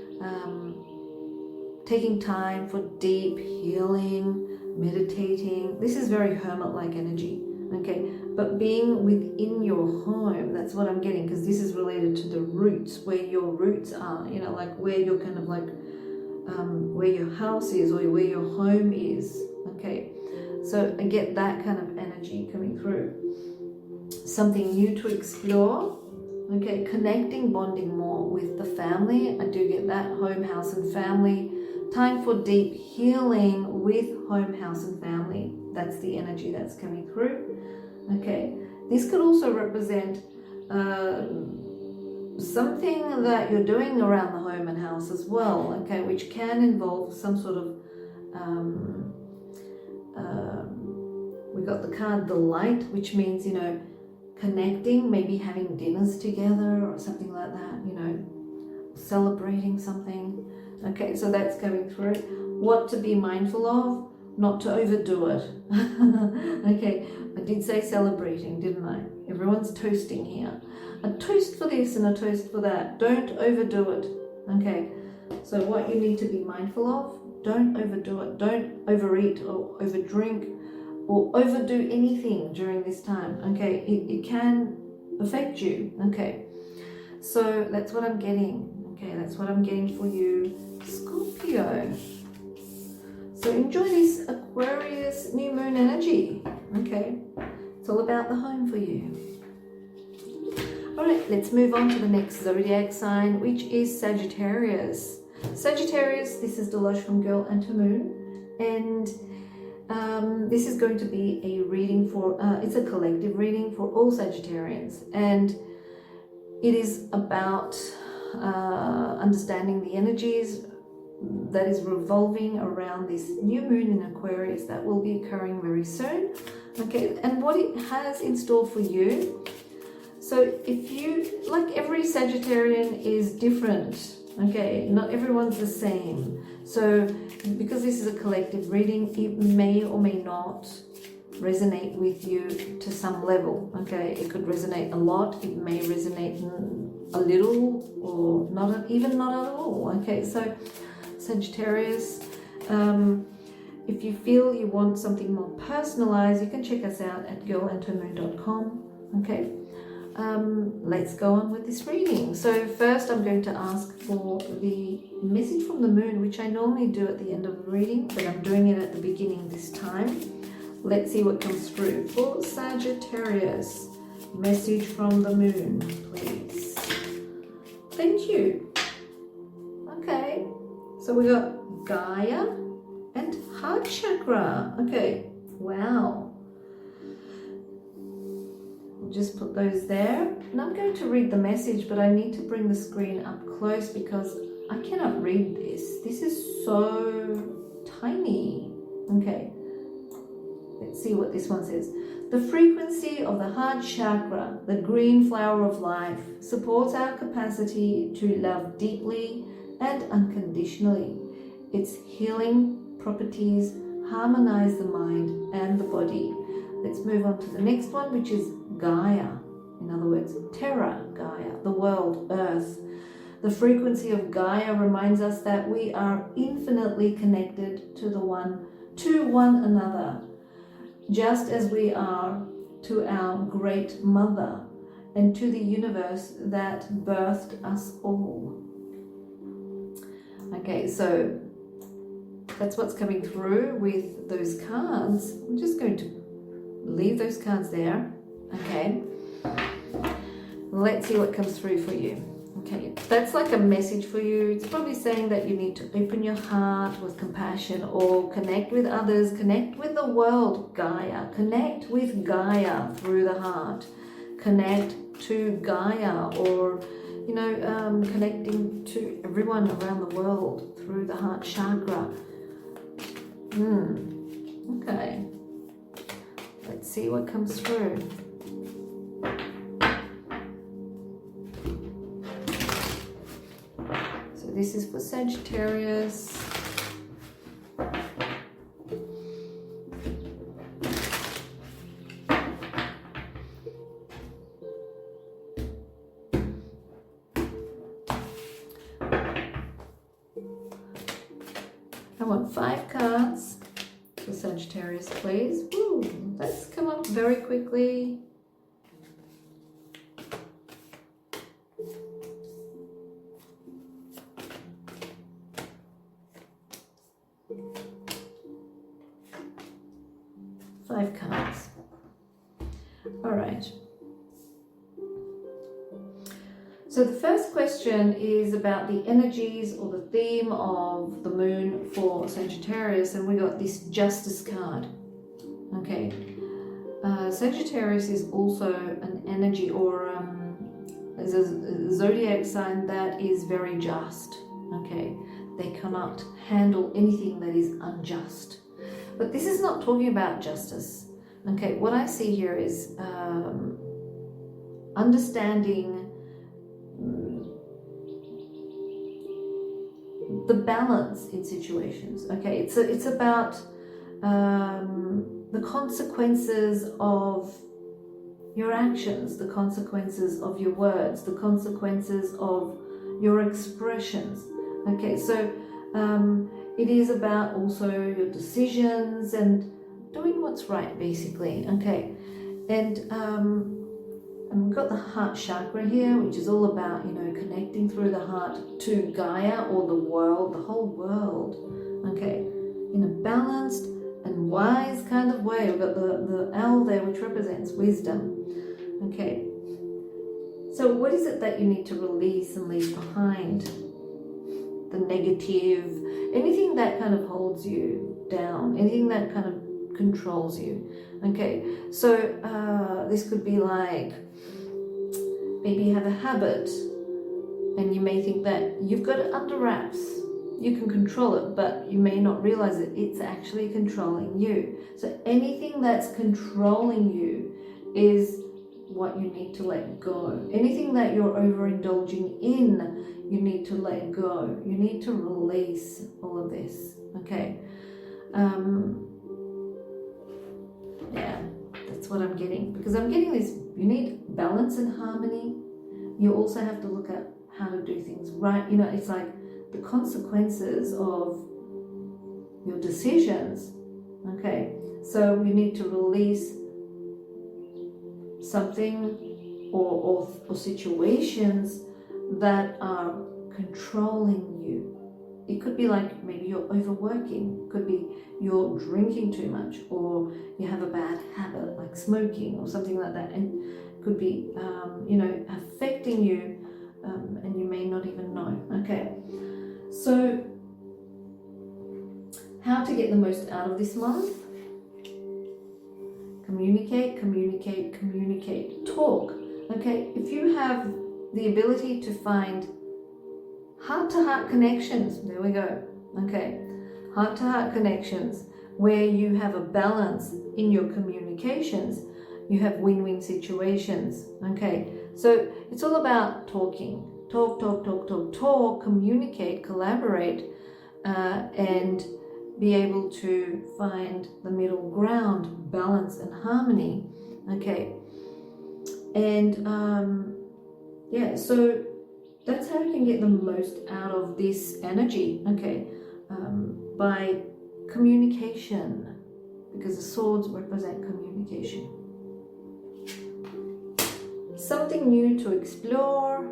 taking time for deep healing, meditating. This is very hermit-like energy. Okay, but being within your home, that's what I'm getting, because this is related to the roots, where your roots are, you know, like where you're kind of like where your house is, or where your home is. Okay, so I get that kind of energy coming through. Something new to explore. Okay, connecting, bonding more with the family. I do get that, home, house and family. Time for deep healing with home, house and family. That's the energy that's coming through. Okay, this could also represent something that you're doing around the home and house as well, okay, which can involve some sort of we got the card the light, which means, you know, connecting, maybe having dinners together or something like that, you know, celebrating something. Okay, so that's coming through. What to be mindful of, not to overdo it. Okay, I did say celebrating, didn't I? Everyone's toasting here. A toast for this and a toast for that. Don't overdo it. Okay, so what you need to be mindful of, don't overdo it. Don't overeat or overdrink or overdo anything during this time. Okay, it can affect you. Okay, so that's what I'm getting. Okay, that's what I'm getting for you, Scorpio. So enjoy this Aquarius new moon energy. Okay, it's all about the home for you. All right, let's move on to the next zodiac sign, which is Sagittarius. Sagittarius, this is Dilosh from Girl and to Moon, and this is going to be a reading for, it's a collective reading for all Sagittarians, and it is about understanding the energies that is revolving around this new moon in Aquarius that will be occurring very soon. Okay, and what it has in store for you. So if you, like, every Sagittarian is different, okay, not everyone's the same. So because this is a collective reading, it may or may not resonate with you to some level. Okay, it could resonate a lot, it may resonate a little, or not, even not at all. Okay, so Sagittarius, if you feel you want something more personalized, you can check us out at girlandtomoon.com. Okay, let's go on with this reading. So first I'm going to ask for the message from the moon, which I normally do at the end of the reading, but I'm doing it at the beginning this time. Let's see what comes through for Sagittarius. Message from the moon, please. Thank you. Okay, so we got Gaia and heart chakra. Okay, wow. We'll just put those there. And I'm going to read the message, but I need to bring the screen up close because I cannot read this. This is so tiny. Okay, let's see what this one says. The frequency of the heart chakra, the green flower of life, supports our capacity to love deeply and unconditionally. Its healing properties harmonize the mind and the body. Let's move on to the next one, which is Gaia. In other words, Terra, Gaia, the world, Earth. The frequency of Gaia reminds us that we are infinitely connected to one another, just as we are to our great mother and to the universe that birthed us all. Okay, so that's what's coming through with those cards. I'm just going to leave those cards there. Okay, let's see what comes through for you. Okay, that's like a message for you. It's probably saying that you need to open your heart with compassion or connect with others, connect with the world, Gaia. Connect with Gaia through the heart. Connect to Gaia, or, connecting to everyone around the world through the heart chakra. Okay. Let's see what comes through. This is for Sagittarius. I want 5 cards for Sagittarius, please. Woo, that's come up very quickly. Cards. All right. So the first question is about the energies or the theme of the moon for Sagittarius, and we got this Justice card. Okay. Sagittarius is also an energy or is a zodiac sign that is very just. Okay. They cannot handle anything that is unjust. But this is not talking about justice. Okay, what I see here is understanding the balance in situations. Okay, it's about the consequences of your actions, the consequences of your words, the consequences of your expressions. Okay, so it is about also your decisions and doing what's right, basically. Okay, and we've got the heart chakra here, which is all about, connecting through the heart to Gaia, or the world, the whole world. Okay, in a balanced and wise kind of way. We've got the owl there, which represents wisdom. Okay, so what is it that you need to release and leave behind? The negative, anything that kind of holds you down, anything that kind of controls you. Okay, so this could be like, maybe you have a habit and you may think that you've got it under wraps, you can control it, but you may not realize that it's actually controlling you. So anything that's controlling you is what you need to let go. Anything that you're overindulging in, you need to let go. You need to release all of this. Okay. Yeah, that's what I'm getting. Because I'm getting this, you need balance and harmony. You also have to look at how to do things right. It's like the consequences of your decisions. Okay. So you need to release something or situations that are controlling you. It could be like maybe you're overworking, could be you're drinking too much, or you have a bad habit like smoking or something like that, and could be, you know, affecting you, and you may not even know. Okay, so how to get the most out of this month? Communicate, communicate, communicate. Talk. Okay, if you have the ability to find heart-to-heart connections, there we go. Okay, heart-to-heart connections where you have a balance in your communications, you have win-win situations. Okay, so it's all about talking. Talk, talk, talk, talk, talk, communicate, collaborate, and be able to find the middle ground, balance and harmony. Okay, and yeah, so that's how you can get the most out of this energy. Okay, by communication, because the swords represent communication. Something new to explore.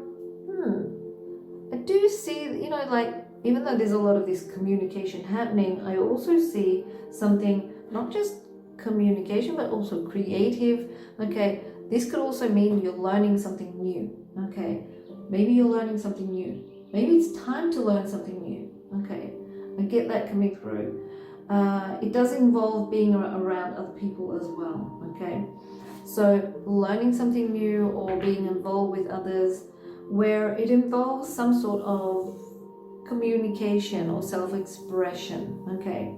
I do see, you know, like, even though there's a lot of this communication happening, I also see something, not just communication, but also creative. Okay, this could also mean you're learning something new. Okay, maybe you're learning something new. Maybe it's time to learn something new. Okay, I get that coming through. It does involve being around other people as well. Okay, so learning something new or being involved with others where it involves some sort of communication or self-expression. Okay,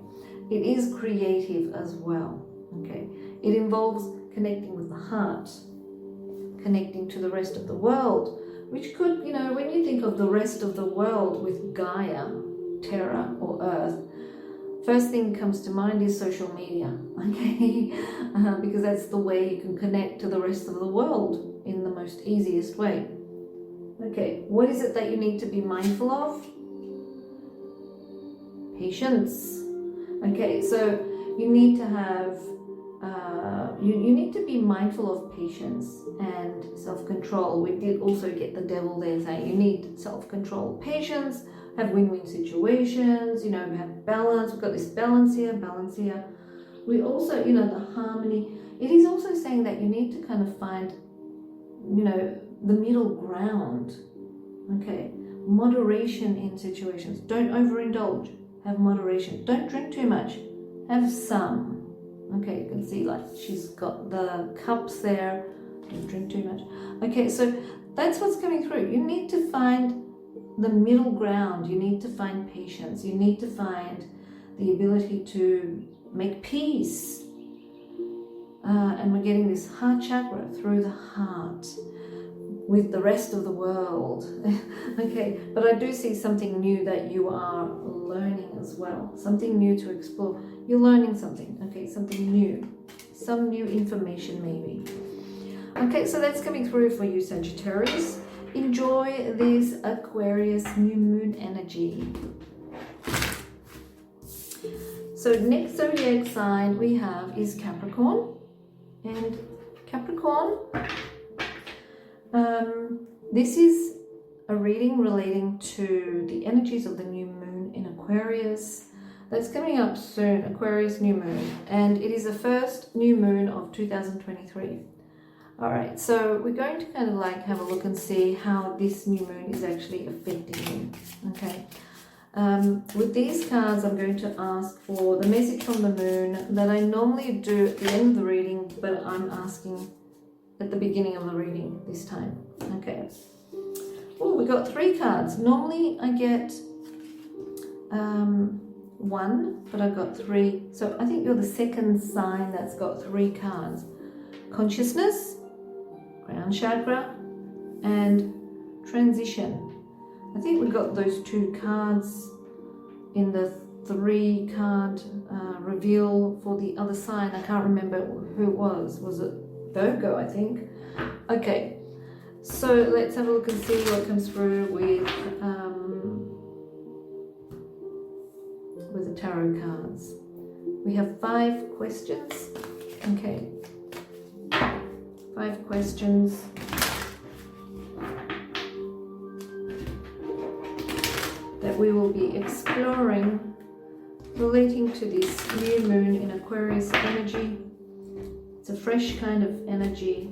it is creative as well. Okay, it involves connecting with the heart, connecting to the rest of the world, which could, you know, when you think of the rest of the world with Gaia, Terra or Earth, first thing comes to mind is social media. Okay, because that's the way you can connect to the rest of the world in the most easiest way. Okay, what is it that you need to be mindful of? Patience. Okay, so you need to have, you need to be mindful of patience and self-control. We did also get the devil there saying you need self-control, patience, have win-win situations, you know, have balance. We've got this balance here, balance here. We also, you know, the harmony. It is also saying that you need to kind of find, you know, the middle ground. Okay, moderation in situations. Don't overindulge. Have moderation. Don't drink too much. Have some. Okay, you can see like she's got the cups there. Don't drink too much. Okay, so that's what's coming through. You need to find the middle ground. You need to find patience. You need to find the ability to make peace. And we're getting this heart chakra through the heart with the rest of the world. Okay, but I do see something new that you are learning as well, something new to explore. You're learning something, okay, something new, some new information maybe. Okay, so that's coming through for you, Sagittarius. Enjoy this Aquarius new moon energy. So next zodiac sign we have is Capricorn, and Capricorn, this is a reading relating to the energies of the new moon in Aquarius. That's coming up soon, Aquarius new moon, and it is the first new moon of 2023. All right, so we're going to kind of like have a look and see how this new moon is actually affecting you. Okay, with these cards, I'm going to ask for the message from the moon that I normally do at the end of the reading, but I'm asking at the beginning of the reading this time. Okay. Oh, we got 3 cards. Normally I get 1, but I got 3. So I think you're the second sign that's got 3 cards. Consciousness, crown chakra, and transition. I think we got those 2 cards in the 3 card reveal for the other sign. I can't remember who it was. Was it Virgo, I think? Okay, so let's have a look and see what comes through with the tarot cards. We have 5 questions. Okay, 5 questions. That we will be exploring relating to this new moon in Aquarius energy. It's a fresh kind of energy.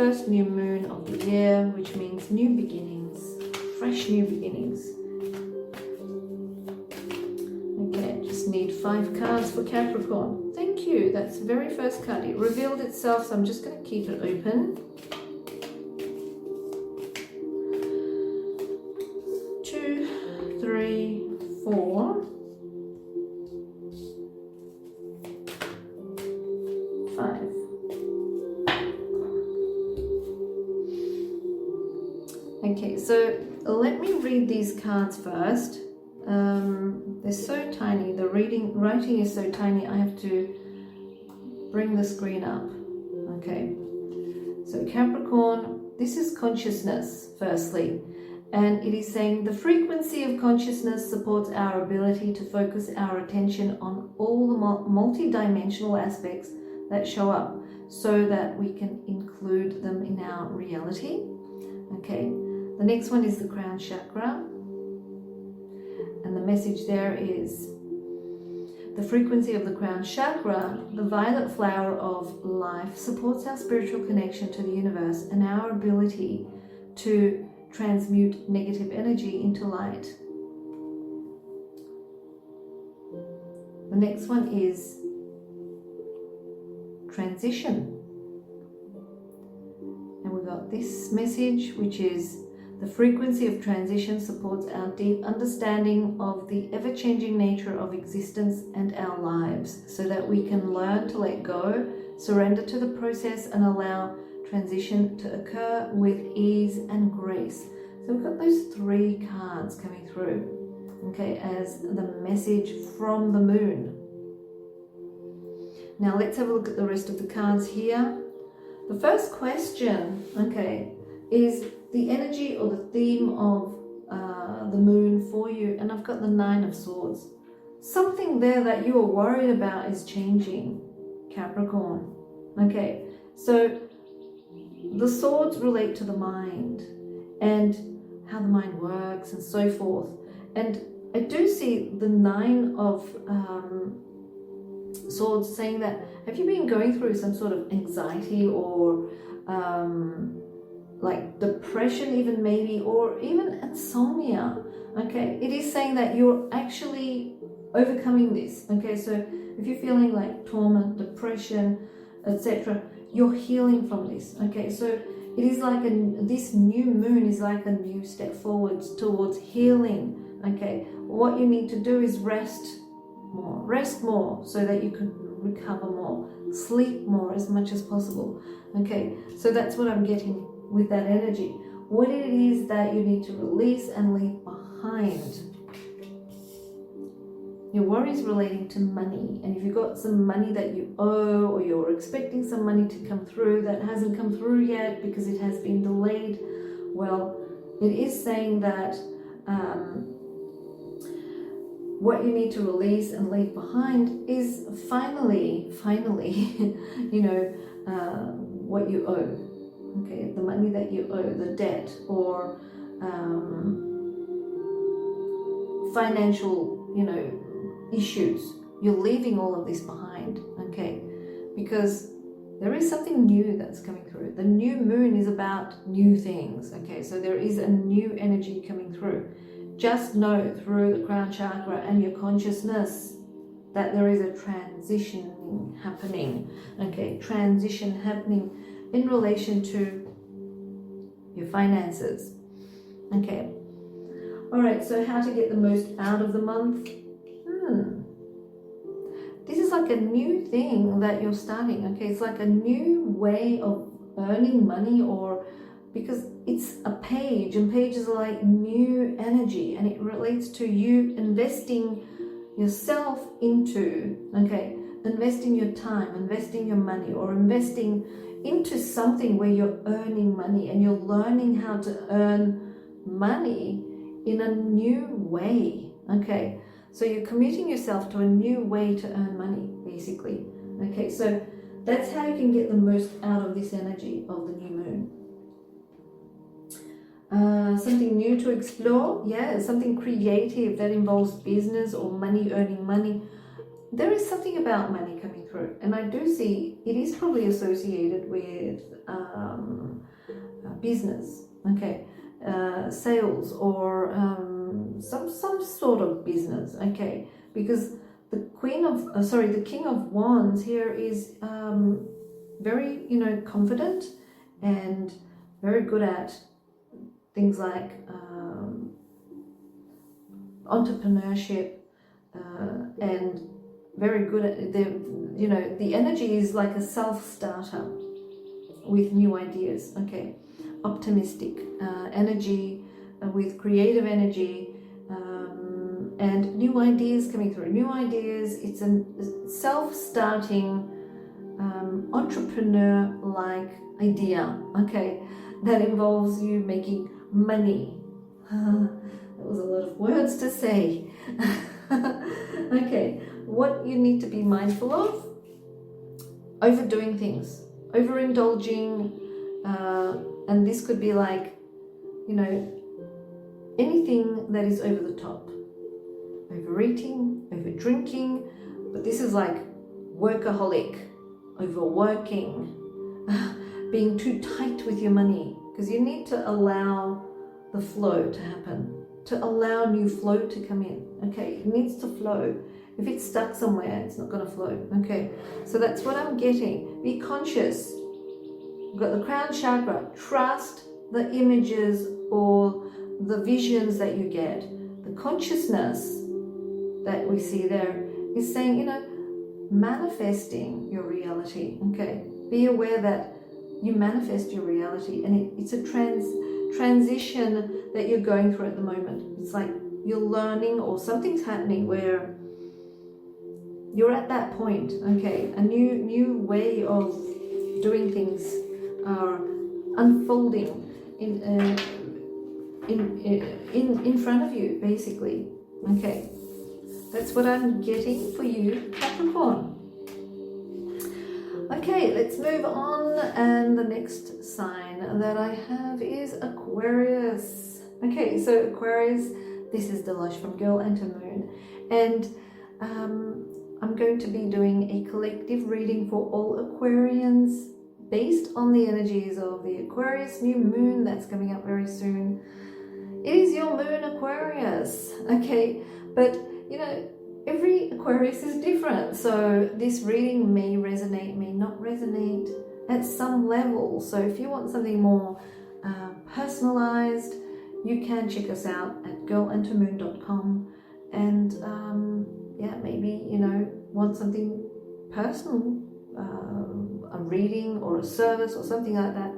first new moon of the year, which means new beginnings, fresh new beginnings. Okay, just need 5 cards for Capricorn. Thank you. That's the very first card. It revealed itself, so I'm just going to keep it open. 2, 3, 4, 5. Okay, so let me read these cards first. They're so tiny. The writing is so tiny. I have to bring the screen up. Okay. So Capricorn, this is consciousness, firstly. And it is saying the frequency of consciousness supports our ability to focus our attention on all the multi-dimensional aspects that show up so that we can include them in our reality. Okay. The next one is the crown chakra. And the message there is the frequency of the crown chakra, the violet flower of life, supports our spiritual connection to the universe and our ability to transmute negative energy into light. The next one is transition. And we've got this message, which is the frequency of transition supports our deep understanding of the ever-changing nature of existence and our lives, so that we can learn to let go, surrender to the process, and allow transition to occur with ease and grace. So we've got those 3 cards coming through, okay, as the message from the moon. Now let's have a look at the rest of the cards here. The first question, okay, is the energy or the theme of the moon for you. And I've got the 9 of Swords. Something there that you are worried about is changing, Capricorn. Okay, so the swords relate to the mind and how the mind works and so forth. And I do see the 9 of Swords saying that, have you been going through some sort of anxiety or like depression even maybe, or even insomnia? Okay, it is saying that you're actually overcoming this. Okay, so if you're feeling like trauma, depression, etc., you're healing from this. Okay, so it is like this new moon is like a new step forwards towards healing. Okay, what you need to do is rest more so that you can recover more, sleep more as much as possible. Okay, so that's what I'm getting with that energy. What it is that you need to release and leave behind. Your worries relating to money, and if you've got some money that you owe, or you're expecting some money to come through that hasn't come through yet because it has been delayed, well, it is saying that what you need to release and leave behind is finally, you know, what you owe. Okay, the money that you owe, the debt, or financial, you know, issues. You're leaving all of this behind, okay? Because there is something new that's coming through. The new moon is about new things, okay? So there is a new energy coming through. Just know through the crown chakra and your consciousness that there is a transition happening, okay? Transition happening in relation to your finances, okay? All right, so how to get the most out of the month? This is like a new thing that you're starting, okay? It's like a new way of earning money, or because it's a page, and pages are like new energy, and it relates to you investing yourself into, okay, investing your time, investing your money, or investing into something where you're earning money and you're learning how to earn money in a new way, okay? So you're committing yourself to a new way to earn money, basically, okay? So that's how you can get the most out of this energy of the new moon. Something new to explore, yeah, something creative that involves business or money, earning money. there is something about money coming through, and I do see it is probably associated with business, okay, sales, or some sort of business, okay, because the the King of Wands here is very, confident and very good at things like entrepreneurship, and very good at the energy is like a self-starter with new ideas, okay, optimistic energy, with creative energy, and new ideas coming through. New ideas, it's a self-starting entrepreneur-like idea, okay, that involves you making money. That was a lot of words to say. Okay, what you need to be mindful of: overdoing things, overindulging, and this could be like, anything that is over the top. Overeating, over drinking, but this is like workaholic, overworking, being too tight with your money, because you need to allow the flow to happen, to allow new flow to come in, okay? It needs to flow. If it's stuck somewhere, it's not going to flow, okay? So that's what I'm getting. Be conscious. We've got the crown chakra. Trust the images or the visions that you get. The consciousness that we see there is saying, manifesting your reality, okay? Be aware that you manifest your reality, and it's a transition that you're going through at the moment. It's like you're learning, or something's happening where you're at that point, okay? A new way of doing things are unfolding in front of you, basically, okay? That's what I'm getting for you, Capricorn. Okay, let's move on, and the next sign that I have is Aquarius. Okay, so Aquarius, this is Dilosh from Girl and to Moon, and I'm going to be doing a collective reading for all Aquarians based on the energies of the Aquarius new moon that's coming up very soon. It is your moon, Aquarius, okay, but every Aquarius is different, so this reading may resonate, may not resonate at some level. So if you want something more personalized, you can check us out at girlandtomoon.com, and maybe want something personal, a reading or a service or something like that.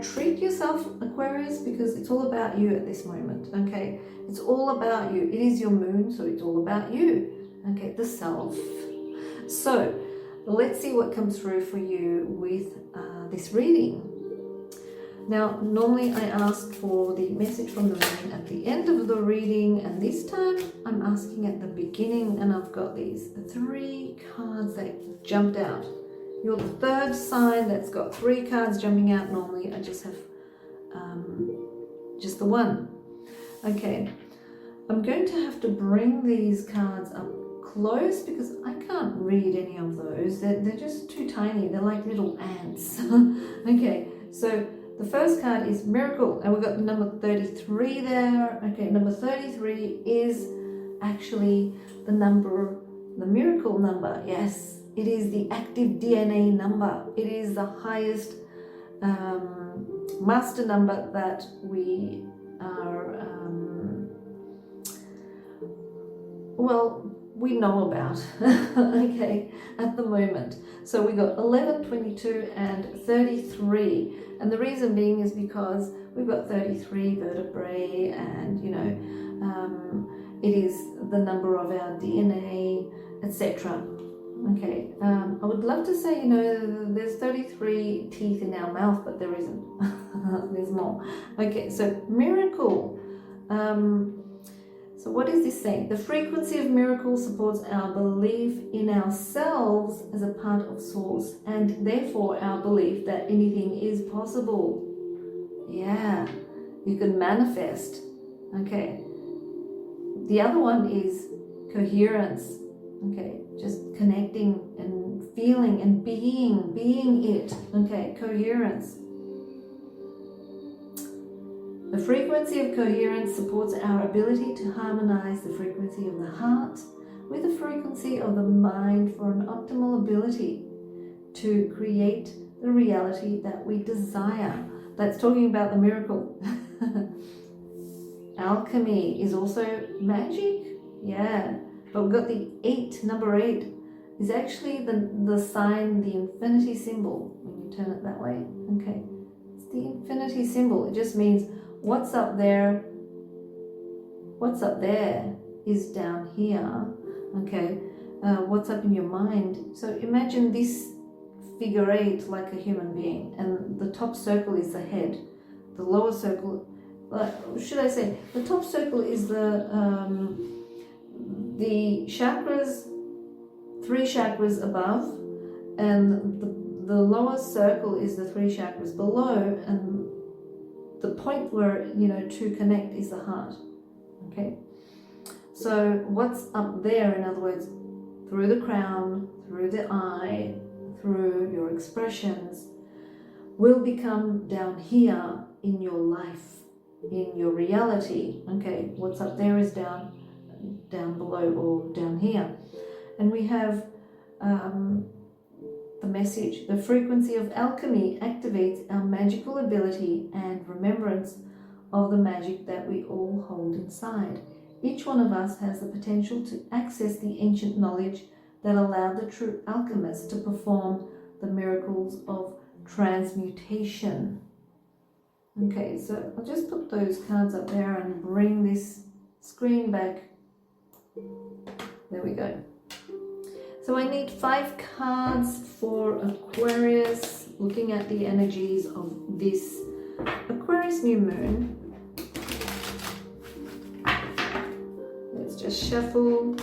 Treat yourself, Aquarius, because it's all about you at this moment, okay? It's all about you. It is your moon, so it's all about you, okay? The self. So let's see what comes through for you with this reading. Now, normally I ask for the message from the moon at the end of the reading, and this time I'm asking at the beginning, and I've got these 3 cards that jumped out. You're the third sign that's got 3 cards jumping out. Normally I just have just the one. Okay, I'm going to have to bring these cards up close because I can't read any of those. They're just too tiny. They're like little ants. Okay, so the first card is Miracle, and we've got the number 33 there. Okay, number 33 is actually the miracle number. Yes, it is the active DNA number. It is the highest master number that we are, we know about, okay, at the moment. So we got 11, 22 and 33. And the reason being is because we've got 33 vertebrae, and, it is the number of our DNA, etc. Okay, I would love to say, there's 33 teeth in our mouth, but there isn't. There's more. Okay, so miracle. So what is this saying? The frequency of miracles supports our belief in ourselves as a part of source, and therefore our belief that anything is possible. Yeah, you can manifest. Okay. The other one is coherence. Okay, just connecting and feeling and being it. Okay, coherence. The frequency of coherence supports our ability to harmonize the frequency of the heart with the frequency of the mind for an optimal ability to create the reality that we desire. That's talking about the miracle. Alchemy is also magic. Yeah. But we've got the 8, number 8 is actually the sign, the infinity symbol, when you turn it that way. Okay. It's the infinity symbol. It just means what's up there is down here. Okay. What's up in your mind. So imagine this figure 8 like a human being, and the top circle is the head. The lower circle, should I say, the top circle is the chakras, 3 chakras above, and the lower circle is the 3 chakras below, and the point where, to connect is the heart. Okay, so what's up there, in other words, through the crown, through the eye, through your expressions, will become down here in your life, in your reality. Okay, what's up there is down below or down here. And we have the message. The frequency of alchemy activates our magical ability and remembrance of the magic that we all hold inside. Each one of us has the potential to access the ancient knowledge that allowed the true alchemists to perform the miracles of transmutation. Okay, so I'll just put those cards up there and bring this screen back. There we go. So I need 5 cards for Aquarius, looking at the energies of this Aquarius new moon. Let's just shuffle.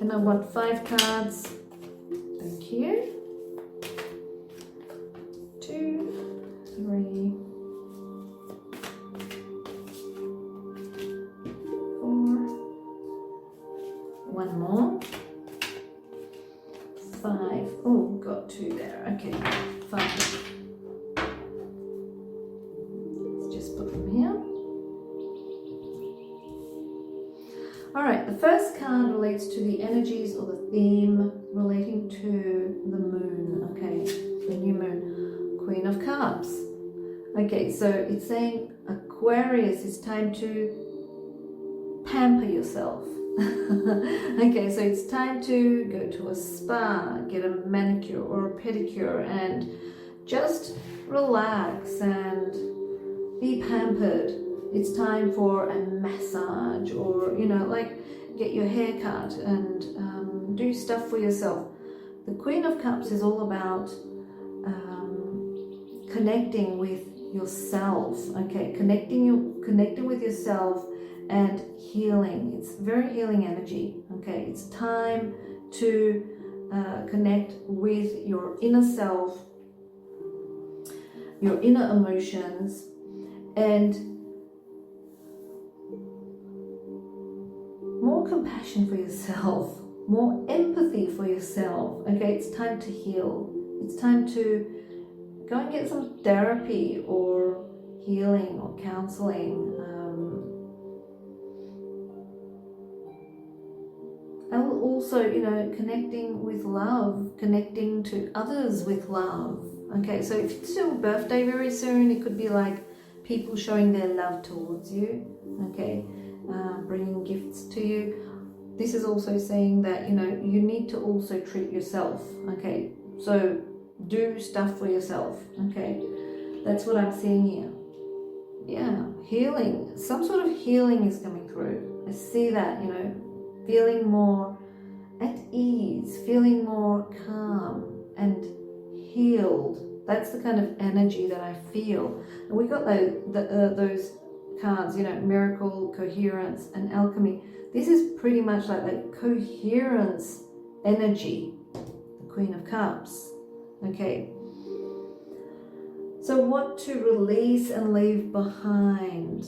And I want 5 cards. Thank you. 2, 3, 4. 1 more. 5. Oh, got 2 there. Okay, 5. Let's just put them here. Alright, the first card relates to the energies or the theme relating to the moon, okay, the new moon, Queen of Cups. Okay, so it's saying Aquarius, it's time to pamper yourself. Okay, so it's time to go to a spa, get a manicure or a pedicure, and just relax and be pampered. It's time for a massage, or get your hair cut and do stuff for yourself. The Queen of Cups is all about connecting with yourself. Okay, connecting with yourself and healing. It's very healing energy. Okay, it's time to connect with your inner self, your inner emotions, and more compassion for yourself, more empathy for yourself. Okay, it's time to heal. It's time to go and get some therapy or healing or counseling. And also, connecting with love, connecting to others with love. Okay, so if it's your birthday very soon, it could be like people showing their love towards you. Okay. Bringing gifts to you. This is also saying that you need to also treat yourself. Okay, so do stuff for yourself. Okay, that's what I'm seeing here. Yeah, healing, some sort of healing is coming through. I see that, feeling more at ease, feeling more calm and healed. That's the kind of energy that I feel. And we got those cards, you know, miracle, coherence, and alchemy. This is pretty much like that coherence energy, the Queen of Cups. Okay. So what to release and leave behind?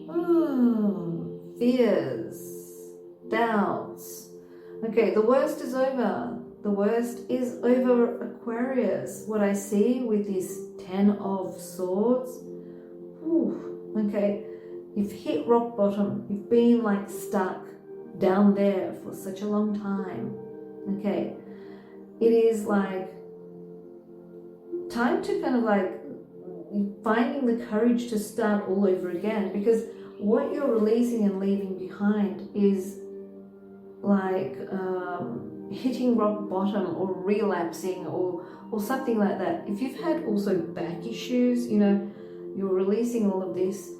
Oh, fears, doubts. Okay, the worst is over. The worst is over, Aquarius. What I see with this 10 of Swords. Okay, you've hit rock bottom. You've been like stuck down there for such a long time. Okay, it is like time to kind of like finding the courage to start all over again, because what you're releasing and leaving behind is like hitting rock bottom or relapsing or something like that. If you've had also back issues, you know, you're releasing all of this.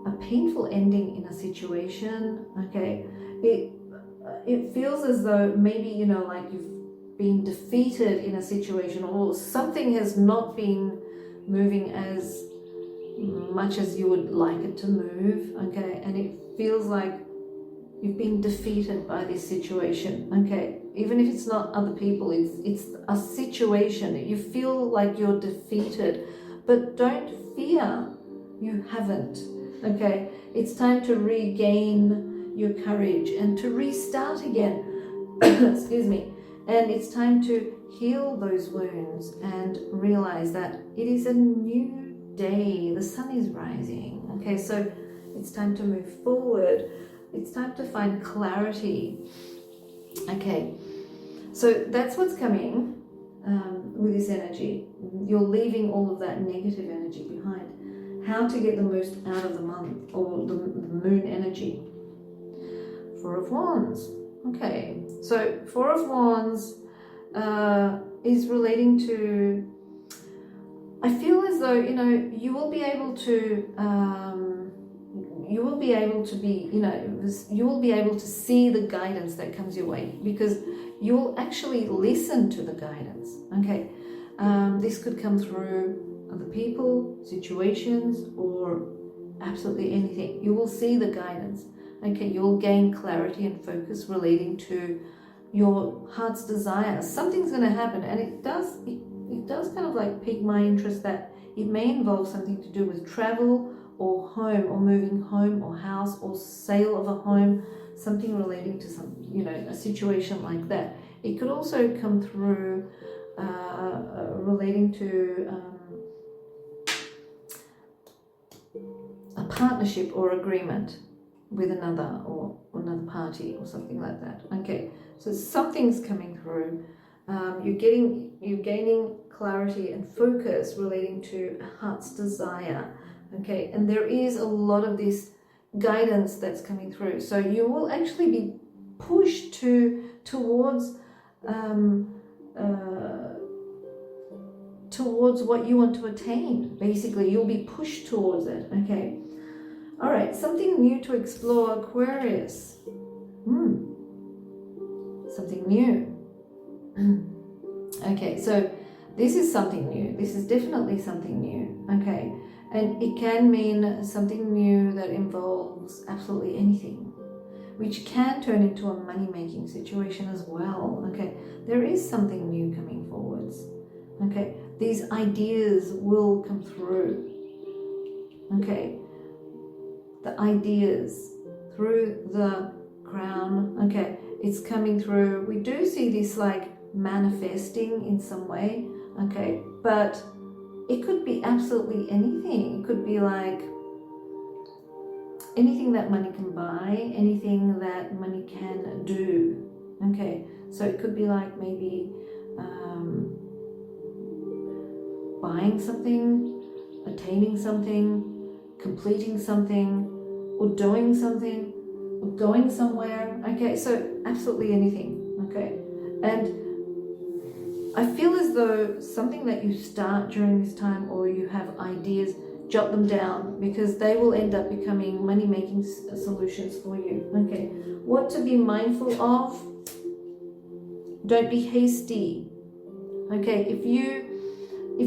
A painful ending in a situation. Okay, it feels as though maybe, you know, like you've been defeated in a situation, or something has not been moving as much as you would like it to move. Okay, and it feels like you've been defeated by this situation. Okay, even if it's not other people, it's a situation. You feel like you're defeated, but don't fear, you haven't. Okay, it's time to regain your courage and to restart again. Excuse me. And it's time to heal those wounds and realize that it is a new day. The sun is rising. Okay, so it's time to move forward. It's time to find clarity. Okay, so that's what's coming with this energy. You're leaving all of that negative energy behind. How to get the most out of the month, or the moon energy. Four of Wands. Okay, so Four of Wands is relating to, I feel as though, you know, you will be able to be, you know, you will be able to see the guidance that comes your way, because you'll actually listen to the guidance. Okay, this could come through other people, situations, or absolutely anything. You will see the guidance. Okay, you will gain clarity and focus relating to your heart's desire. Something's going to happen, and it does kind of like pique my interest that it may involve something to do with travel or home, or moving home or house, or sale of a home, something relating to some, you know, a situation like that. It could also come through relating to a partnership or agreement with another party or something like that. Okay, so something's coming through. You're gaining clarity and focus relating to a heart's desire. Okay, and there is a lot of this guidance that's coming through. So you will actually be pushed towards what you want to attain. Basically, you'll be pushed towards it. Okay. All right, something new to explore, Aquarius. Something new. Okay, so this is something new. This is definitely something new. Okay, and it can mean something new that involves absolutely anything, which can turn into a money-making situation as well. Okay, there is something new coming forwards. Okay, these ideas will come through. Okay, the ideas through the crown. Okay, it's coming through. We do see this like manifesting in some way. Okay, but it could be absolutely anything. It could be like anything that money can buy, anything that money can do. Okay, so it could be like maybe buying something, attaining something, completing something, or doing something, or going somewhere. Okay, so absolutely anything. Okay, and I feel as though something that you start during this time, or you have ideas, jot them down, because they will end up becoming money-making solutions for you. Okay, what to be mindful of? Don't be hasty Okay, if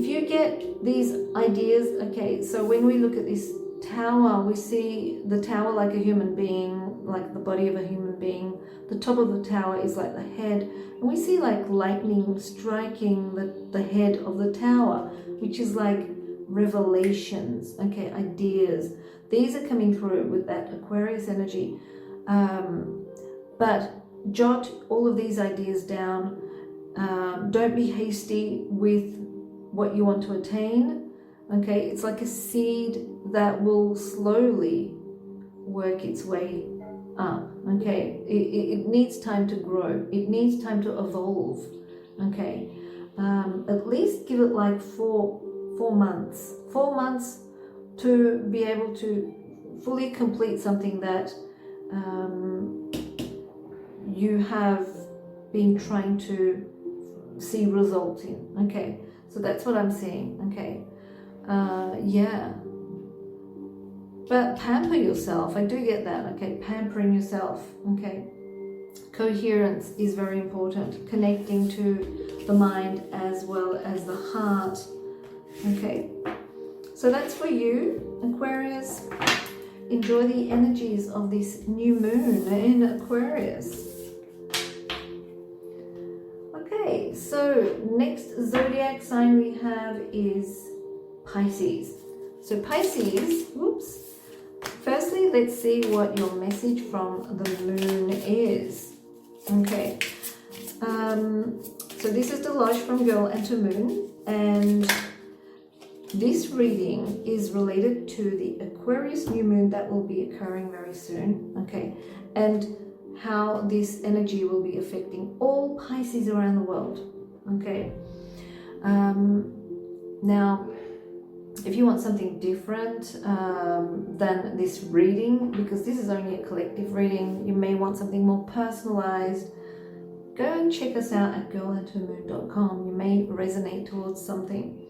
you get these ideas, okay, so when we look at this tower, we see the tower like a human being, like the body of a human being. The top of the tower is like the head, and we see like lightning striking the head of the tower, which is like revelations, okay, ideas. These are coming through with that Aquarius energy. But jot all of these ideas down. Don't be hasty with what you want to attain. Okay, it's like a seed that will slowly work its way up. Okay, it needs time to grow. It needs time to evolve. Okay, at least give it like four months. 4 months to be able to fully complete something that you have been trying to see results in. Okay, so that's what I'm seeing. Okay, yeah, but pamper yourself. I do get that. Okay, pampering yourself. Okay, coherence is very important, connecting to the mind as well as the heart. Okay, so that's for you, Aquarius. Enjoy the energies of this new moon in Aquarius. Okay, so next zodiac sign we have is Pisces. So Pisces, whoops. Firstly, let's see what your message from the moon is. Okay, so this is Dilosh from Girl Enter Moon, and this reading is related to the Aquarius new moon that will be occurring very soon. Okay, and how this energy will be affecting all Pisces around the world. Okay, now if you want something different than this reading, because this is only a collective reading, you may want something more personalized, go and check us out at girlentermoon.com. You may resonate towards something,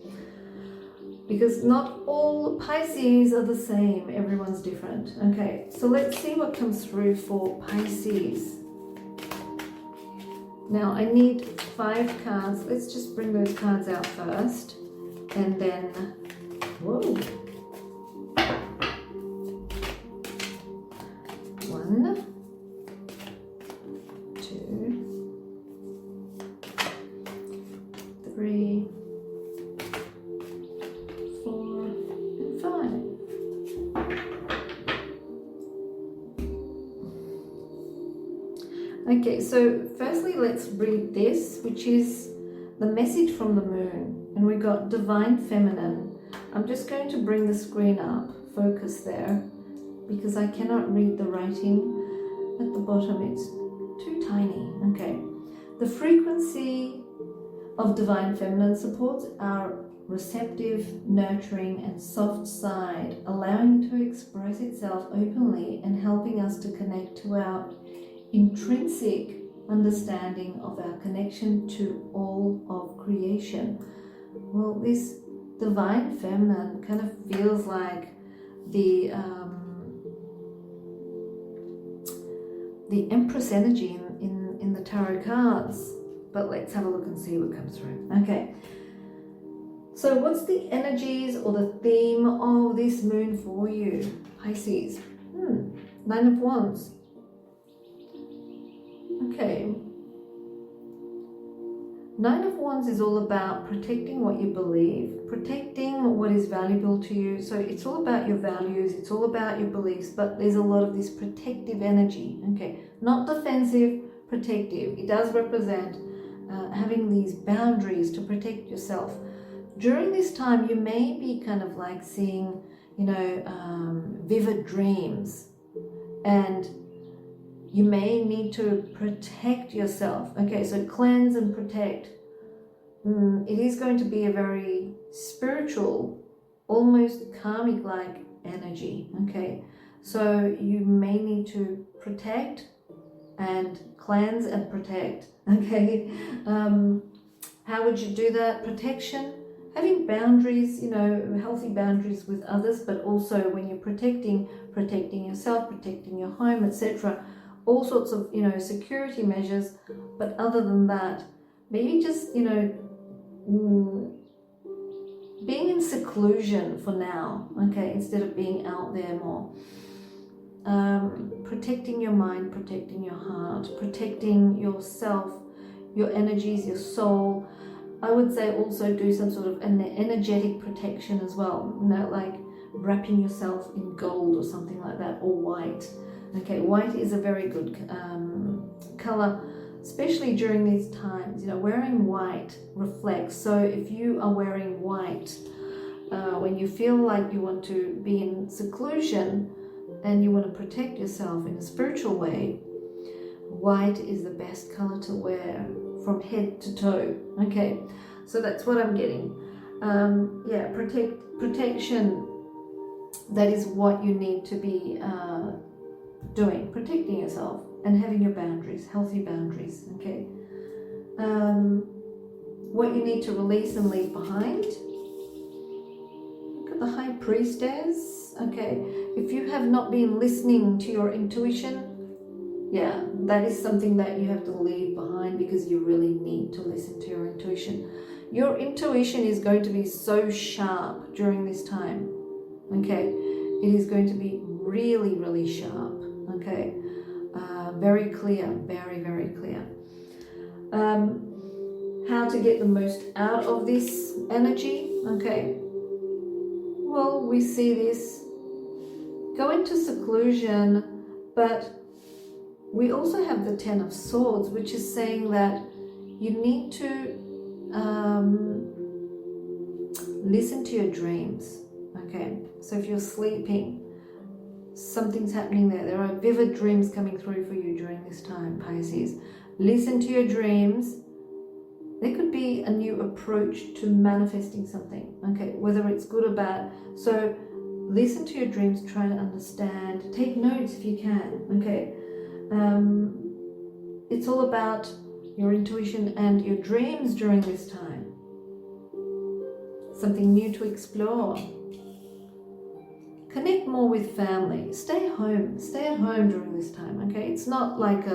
because not all Pisces are the same. Everyone's different. Okay, so let's see what comes through for Pisces. Now I need 5 cards. Let's just bring those cards out first, and then whoa, 1, 2, 3, 4, and 5. Okay, so firstly let's read this, which is the message from the moon, and we got Divine Feminine. I'm just going to bring the screen up, focus there, because I cannot read the writing at the bottom, it's too tiny. Okay, the frequency of Divine Feminine supports our receptive, nurturing and soft side, allowing it to express itself openly and helping us to connect to our intrinsic understanding of our connection to all of creation. Well, this Divine Feminine kind of feels like the Empress energy in the tarot cards, but let's have a look and see what comes through. Okay, so what's the energies or the theme of this moon for you, Pisces? 9 of Wands. Okay, 9 of Wands is all about protecting what you believe, protecting what is valuable to you. So it's all about your values, it's all about your beliefs, but there's a lot of this protective energy. Okay, not defensive, protective. It does represent having these boundaries to protect yourself. During this time, you may be kind of like seeing, vivid dreams, and you may need to protect yourself. Okay, so cleanse and protect. It is going to be a very spiritual, almost karmic-like energy. Okay, so you may need to protect and cleanse and protect. Okay, how would you do that? Protection, having boundaries, healthy boundaries with others, but also when you're protecting yourself, protecting your home, etc. All sorts of, security measures. But other than that, maybe just, being in seclusion for now, okay, instead of being out there more. Protecting your mind, protecting your heart, protecting yourself, your energies, your soul. I would say also do some sort of an energetic protection as well, you know, like wrapping yourself in gold or something like that, or white. Okay, white is a very good color, especially during these times. You know, wearing white reflects. So if you are wearing white when you feel like you want to be in seclusion and you want to protect yourself in a spiritual way, white is the best color to wear from head to toe. Okay, so that's what I'm getting. Yeah, protection. That is what you need to be doing, protecting yourself and having your boundaries, healthy boundaries. Okay, what you need to release and leave behind. Look at the High Priestess. Okay, if you have not been listening to your intuition, yeah, that is something that you have to leave behind, because you really need to listen to your intuition. Your intuition is going to be so sharp during this time. Okay, it is going to be really, really sharp. Okay, very clear, very, very clear. How to get the most out of this energy? Okay, well, we see this. Go into seclusion, but we also have the Ten of Swords, which is saying that you need to listen to your dreams. Okay, so if you're sleeping, something's happening there. There are vivid dreams coming through for you during this time, Pisces. Listen to your dreams. There could be a new approach to manifesting something, okay, whether it's good or bad. So listen to your dreams, try to understand, take notes if you can, okay. It's all about your intuition and your dreams during this time. Something new to explore. Connect more with family. Stay home. Stay at home during this time, okay? It's not like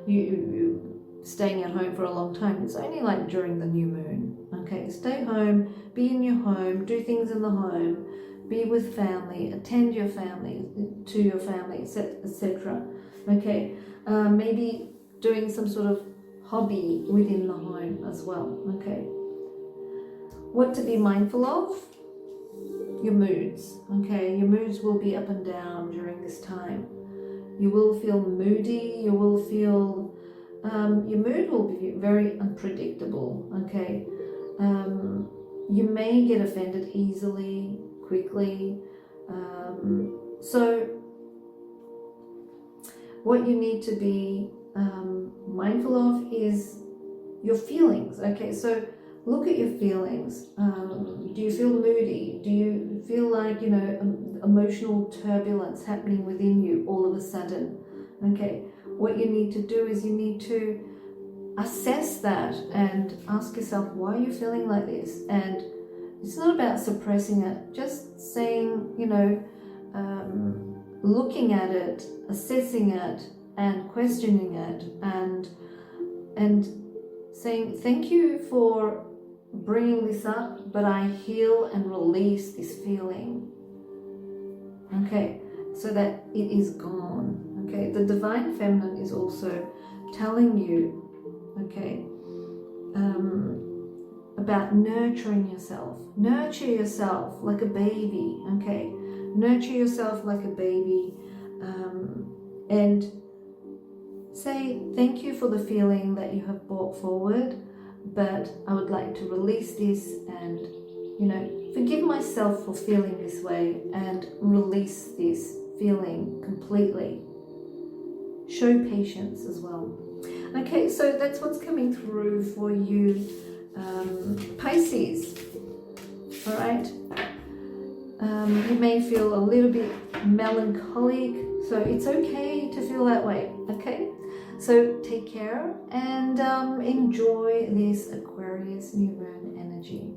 you staying at home for a long time. It's only like during the new moon, okay? Stay home, be in your home, do things in the home, be with family, attend your family, to your family, etc. Okay, maybe doing some sort of hobby within the home as well. Okay, what to be mindful of? Your moods. Okay, your moods will be up and down during this time. You will feel moody. You will feel your mood will be very unpredictable. Okay, you may get offended easily, quickly. So what you need to be mindful of is your feelings. Okay, so look at your feelings. Do you feel moody? Do you feel like, you know, emotional turbulence happening within you all of a sudden? Okay, what you need to do is you need to assess that and ask yourself, why are you feeling like this? And it's not about suppressing it, just saying, you know, looking at it, assessing it, and questioning it, and saying, thank you for bringing this up, but I heal and release this feeling. Okay, so that it is gone. Okay, the Divine Feminine is also telling you, okay, about nurturing yourself. Nurture yourself like a baby, okay? Nurture yourself like a baby, and say thank you for the feeling that you have brought forward, but I would like to release this and, you know, forgive myself for feeling this way and release this feeling completely. Show patience as well. Okay, so that's what's coming through for you, Pisces. All right. You may feel a little bit melancholic, so it's okay to feel that way. Okay, so take care and enjoy this Aquarius new moon energy.